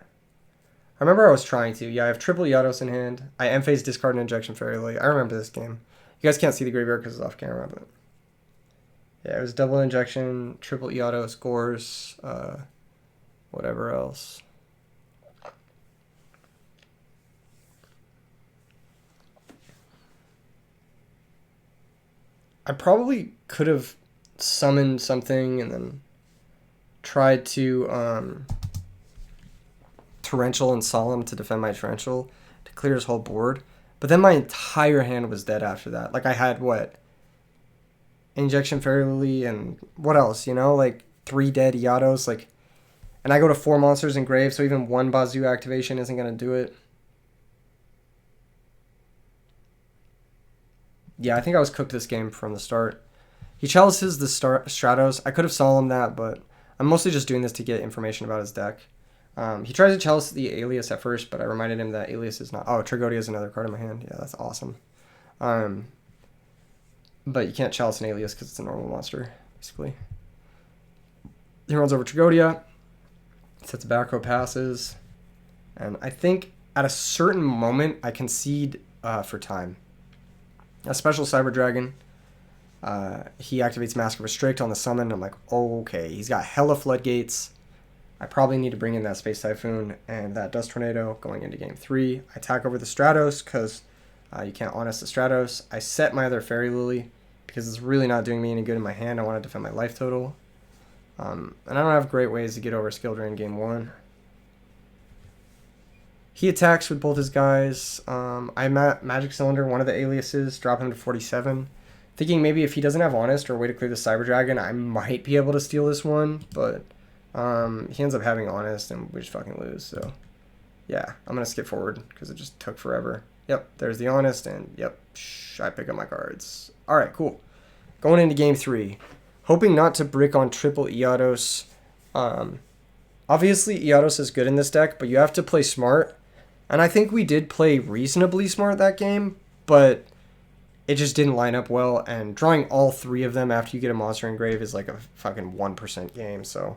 Speaker 1: I remember I was trying to. Yeah, I have triple Iados in hand. I End-Phase discard an Injection Fairy Lily. I remember this game. You guys can't see the graveyard because it's off camera, but yeah, it was double Injection, triple Iados, Gores, whatever else. I probably could have summoned something and then tried to Torrential and Solemn to defend my Torrential to clear his whole board. But then my entire hand was dead after that. Like I had what? Injection Fairy Lily and what else, you know? Like 3 dead Iados. Like, and I go to 4 monsters in grave, so even 1 Bazoo activation isn't going to do it. Yeah, I think I was cooked this game from the start. He chalices the Stratos. I could have Solemn that, but I'm mostly just doing this to get information about his deck. He tries to chalice the Alias at first, but I reminded him that Alias is not... Oh, Tragodia is another card in my hand. Yeah, that's awesome. But you can't chalice an Alias because it's a normal monster, basically. He runs over Tragodia. Sets back row passes. And I think at a certain moment, I concede for time. A special Cyber Dragon. He activates Mask of Restrict on the summon. I'm like, oh, okay, he's got hella floodgates. I probably need to bring in that Space Typhoon and that Dust Tornado going into game 3. I attack over the Stratos because you can't Honest the Stratos. I set my other Fairy Lily because it's really not doing me any good in my hand. I want to defend my life total. And I don't have great ways to get over Skill Drain game 1. He attacks with both his guys. I Magic Cylinder, one of the aliases, drop him to 47. Thinking maybe if he doesn't have Honest or a way to clear the Cyber Dragon, I might be able to steal this one, but he ends up having Honest and we just fucking lose. So yeah, I'm going to skip forward because it just took forever. Yep, there's the Honest, and yep, I pick up my cards. All right, cool. Going into game 3. Hoping not to brick on triple Iados. Obviously, Iados is good in this deck, but you have to play smart. And I think we did play reasonably smart that game, but it just didn't line up well. And drawing all 3 of them after you get a monster in grave is like a fucking 1% game. So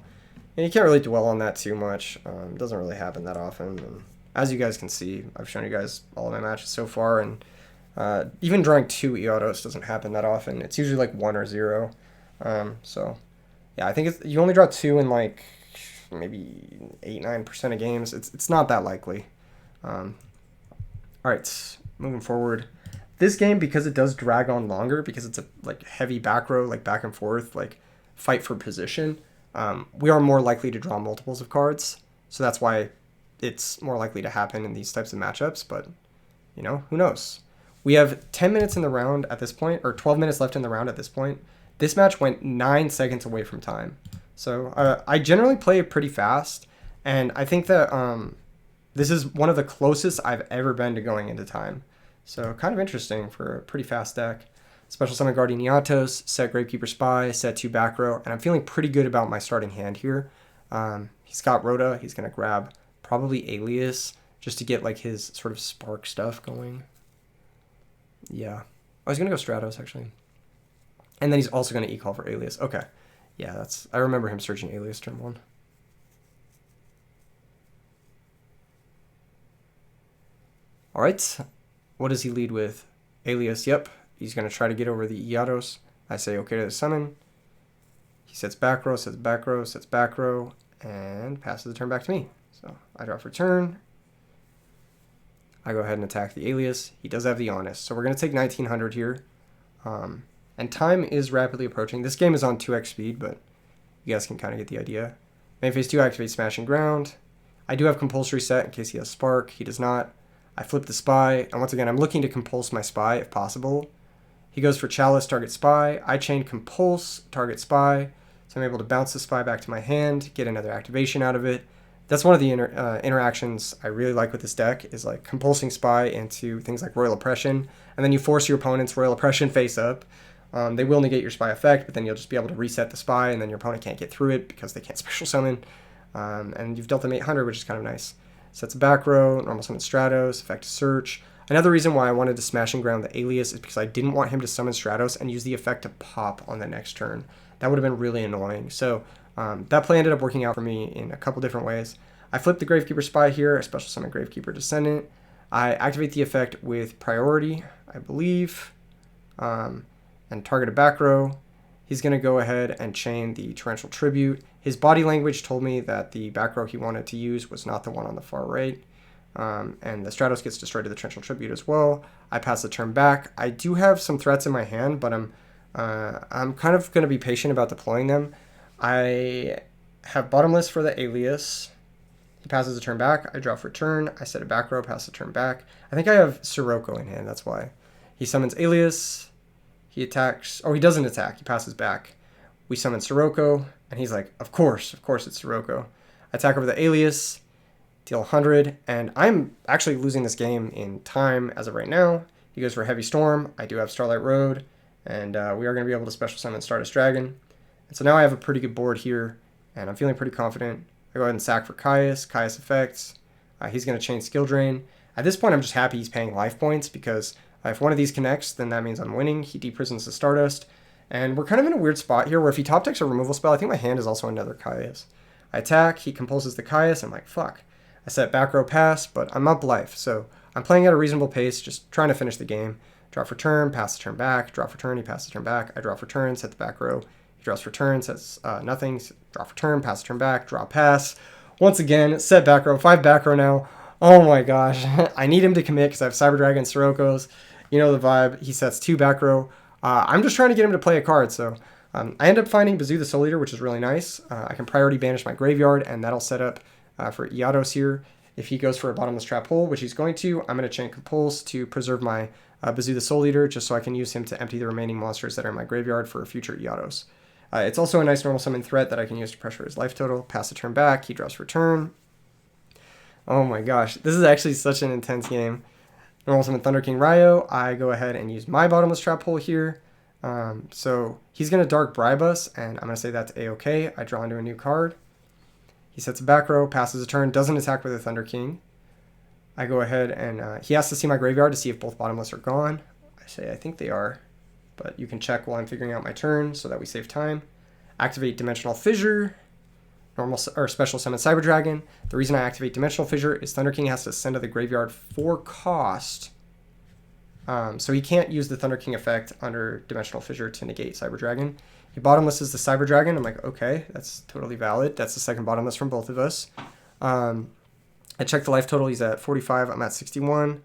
Speaker 1: and you can't really dwell on that too much. It doesn't really happen that often. And as you guys can see, I've shown you guys all of my matches so far. And even drawing 2 Iados doesn't happen that often. It's usually like 1 or 0. So yeah, I think you only draw 2 in like maybe 8-9% of games. It's not that likely. All right, moving forward. This game, because it does drag on longer, because it's a like heavy back row, like back and forth, like fight for position, we are more likely to draw multiples of cards. So that's why it's more likely to happen in these types of matchups. But, you know, who knows? We have 10 minutes in the round at this point, or 12 minutes left in the round at this point. This match went 9 seconds away from time. So I generally play pretty fast, and I think that this is one of the closest I've ever been to going into time. So kind of interesting for a pretty fast deck. Special Summon Guardian Iatos, set Gravekeeper Spy, set 2 back row, and I'm feeling pretty good about my starting hand here. He's got Rhoda, he's going to grab probably Alias, just to get like his sort of spark stuff going. Yeah. Oh, he's going to go Stratos, actually. And then he's also going to e-call for Alias. Okay. Yeah, I remember him searching Alias turn 1. All right. What does he lead with? Alias, yep. He's going to try to get over the yugioh. I say okay to the summon. He sets back row, sets back row, sets back row, and passes the turn back to me. So I draw for turn. I go ahead and attack the Alias. He does have the Honest. So we're going to take 1900 here. And time is rapidly approaching. This game is on 2x speed, but you guys can kind of get the idea. Main phase 2, activate Smashing Ground. I do have Compulsory set in case he has Spark. He does not. I flip the Spy. And once again, I'm looking to compulse my Spy if possible. He goes for Chalice, target Spy. I chain Compulse, target Spy. So I'm able to bounce the Spy back to my hand, get another activation out of it. That's one of the interactions I really like with this deck, is like compulsing Spy into things like Royal Oppression, and then you force your opponent's Royal Oppression face up. They will negate your Spy effect, but then you'll just be able to reset the Spy, and then your opponent can't get through it because they can't special summon. And you've dealt them 800, which is kind of nice. Sets a back row, normal summon Stratos, effect Search. Another reason why I wanted to Smash and Ground the Alias is because I didn't want him to summon Stratos and use the effect to pop on the next turn. That would have been really annoying. So that play ended up working out for me in a couple different ways. I flip the Gravekeeper Spy here, I special summon Gravekeeper Descendant. I activate the effect with priority, I believe, and target a back row. He's going to go ahead and chain the Torrential Tribute. His body language told me that the back row he wanted to use was not the one on the far right. And the Stratos gets destroyed to the Torrential Tribute as well. I pass the turn back. I do have some threats in my hand, but I'm kind of going to be patient about deploying them. I have Bottomless for the Alias. He passes the turn back. I draw for turn. I set a back row, pass the turn back. I think I have Sirocco in hand, that's why. He summons Alias. He attacks. Oh, he doesn't attack. He passes back. We summon Sirocco, and he's like, of course it's Sirocco. I attack over the Alias, deal 100, and I'm actually losing this game in time as of right now. He goes for Heavy Storm. I do have Starlight Road, and we are going to be able to special summon Stardust Dragon. And so now I have a pretty good board here, and I'm feeling pretty confident. I go ahead and sack for Caius effects. He's going to chain Skill Drain. At this point, I'm just happy he's paying life points, because if one of these connects, then that means I'm winning. He deprisons the Stardust. And we're kind of in a weird spot here, where if he top decks a removal spell, I think my hand is also another Caius. I attack, he compulses the Caius, I'm like, fuck. I set back row pass, but I'm up life, so I'm playing at a reasonable pace, just trying to finish the game. Draw for turn, pass the turn back, draw for turn, he passes the turn back. I draw for turn, set the back row. He draws for turn, sets nothing, draw for turn, pass the turn back, draw pass. Once again, set back row, 5 back row now. Oh my gosh, I need him to commit because I have Cyber Dragon, Siroccos. You know the vibe. He sets 2 back row. I'm just trying to get him to play a card, so I end up finding Bazoo the Soul Eater, which is really nice. I can priority banish my graveyard, and that'll set up for yugioh here. If he goes for a Bottomless Trap Hole, which he's going to, I'm going to chain Compulse to preserve my Bazoo the Soul Eater, just so I can use him to empty the remaining monsters that are in my graveyard for future yugiohs. It's also a nice normal summon threat that I can use to pressure his life total. Pass the turn back, he draws for turn. Oh my gosh, this is actually such an intense game. Normal summon Thunder King Ryo. I go ahead and use my Bottomless Trap Hole here. So he's going to Dark Bribe us, and I'm going to say that's A-okay. I draw into a new card. He sets a back row, passes a turn, doesn't attack with a Thunder King. I go ahead and he has to see my graveyard to see if both Bottomless are gone. I say I think they are, but you can check while I'm figuring out my turn so that we save time. Activate Dimensional Fissure. Normal or special summon Cyber Dragon. The reason I activate Dimensional Fissure is Thunder King has to send to the graveyard for cost. So he can't use the Thunder King effect under Dimensional Fissure to negate Cyber Dragon. He bottomlesses the Cyber Dragon. I'm like, okay, that's totally valid. That's the second bottomless from both of us. I check the life total. He's at 45. I'm at 61.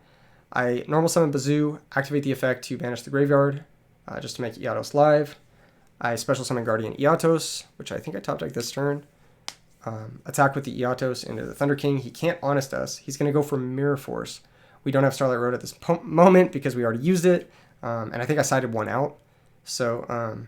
Speaker 1: I normal summon Bazoo, activate the effect to banish the graveyard, just to make Iatos live. I special summon Guardian Iatos, which I think I top deck this turn. Attack with the Iatos into the Thunder King. He can't Honest us. He's going to go for Mirror Force. We don't have Starlight Road at this moment because we already used it, and I think I sided one out. So,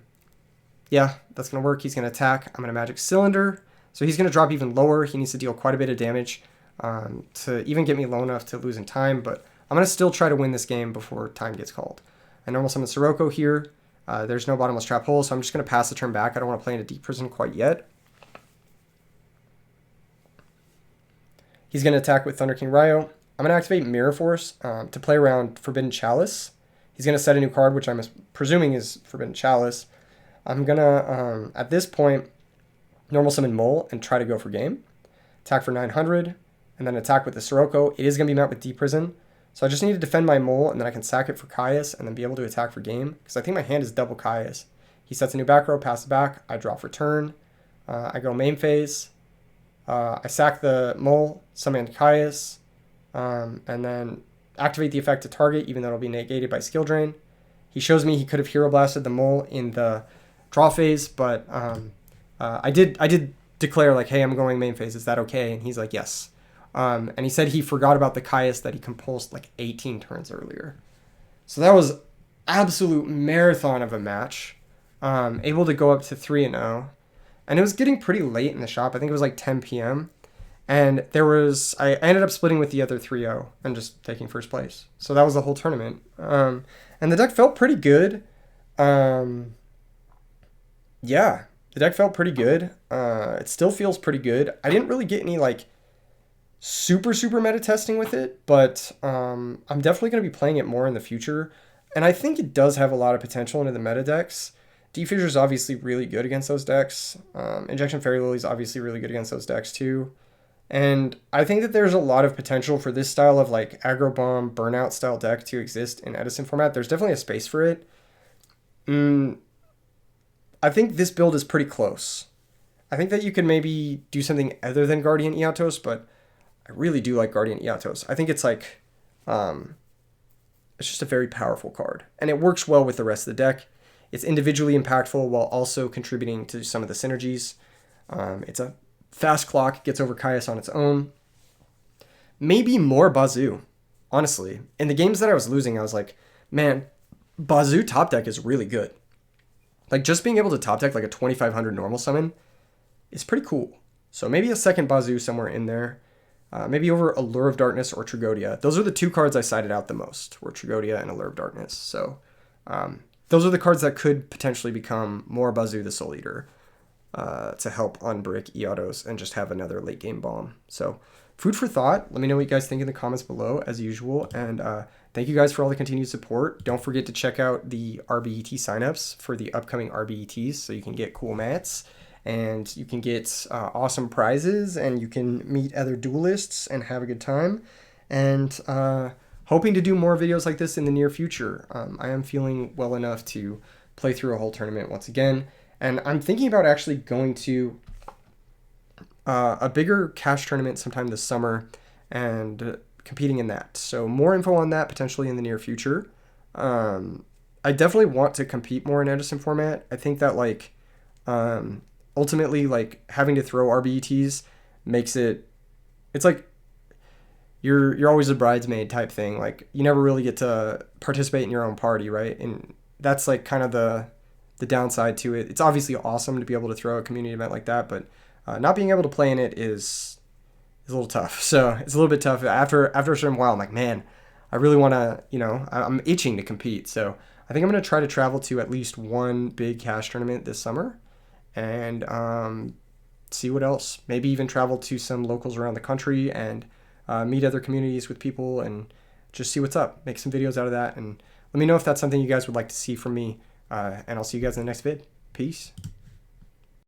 Speaker 1: yeah, that's going to work. He's going to attack. I'm going to Magic Cylinder. So he's going to drop even lower. He needs to deal quite a bit of damage to even get me low enough to lose in time, but I'm going to still try to win this game before time gets called. I normal summon Sirocco here. There's no Bottomless Trap Hole, so I'm just going to pass the turn back. I don't want to play into Deep Prison quite yet. He's going to attack with Thunder King Ryo. I'm going to activate Mirror Force to play around Forbidden Chalice. He's going to set a new card, which I'm presuming is Forbidden Chalice. I'm going to, at this point, normal summon Mole and try to go for game. Attack for 900, and then attack with the Sirocco. It is going to be met with Deep Prison. So I just need to defend my Mole, and then I can sack it for Caius, and then be able to attack for game. Because I think my hand is double Caius. He sets a new back row, passes back. I draw for turn. I go main phase. I sack the Mole, summon Caius, and then activate the effect to target, even though it'll be negated by skill drain. He shows me he could have Hero Blasted the Mole in the draw phase, but I did declare like, hey, I'm going main phase. Is that okay? And he's like, yes. And he said he forgot about the Caius that he compulsed like 18 turns earlier. So that was absolute marathon of a match. Able to go up to 3-0. And it was getting pretty late in the shop. I think it was like 10 p.m. And I ended up splitting with the other 3-0 and just taking first place. So that was the whole tournament. And the deck felt pretty good. Yeah, the deck felt pretty good. It still feels pretty good. I didn't really get any like super meta testing with it, but I'm definitely going to be playing it more in the future. And I think it does have a lot of potential into the meta decks. Defissure is obviously really good against those decks. Injection Fairy Lily is obviously really good against those decks too. And I think that there's a lot of potential for this style of like aggro bomb burnout style deck to exist in Edison format. There's definitely a space for it. I think this build is pretty close. I think that you can maybe do something other than Guardian Eatos, but I really do like Guardian Eatos. I think it's like, it's just a very powerful card. And it works well with the rest of the deck. It's individually impactful while also contributing to some of the synergies. It's a fast clock, gets over Caius on its own. Maybe more Bazoo, honestly. In the games that I was losing, I was like, man, Bazoo top deck is really good. Like, just being able to top deck like a 2500 normal summon is pretty cool. So maybe a second Bazoo somewhere in there. Maybe over Allure of Darkness or Tragodia. Those are the two cards I cited out the most, were Tragodia and Allure of Darkness. So those are the cards that could potentially become more Bazoo the Soul Eater to help unbrick Eatos and just have another late game bomb. So food for thought. Let me know what you guys think in the comments below as usual. And thank you guys for all the continued support. Don't forget to check out the RBET signups for the upcoming RBETs so you can get cool mats and you can get awesome prizes and you can meet other duelists and have a good time. And hoping to do more videos like this in the near future. I am feeling well enough to play through a whole tournament once again. And I'm thinking about actually going to a bigger cash tournament sometime this summer and competing in that. So more info on that potentially in the near future. I definitely want to compete more in Edison format. I think that like ultimately like having to throw RBETs makes it's like you're always a bridesmaid type thing. Like you never really get to participate in your own party, right? And that's like kind of the downside to it. It's obviously awesome to be able to throw a community event like that, but not being able to play in it is a little tough. So it's a little bit tough. After a certain while, I'm like, man, I really want to, I'm itching to compete. So I think I'm going to try to travel to at least one big cash tournament this summer and see what else. Maybe even travel to some locals around the country and meet other communities with people and just see what's up. Make some videos out of that. And let me know if that's something you guys would like to see from me. And I'll see you guys in the next vid. Peace.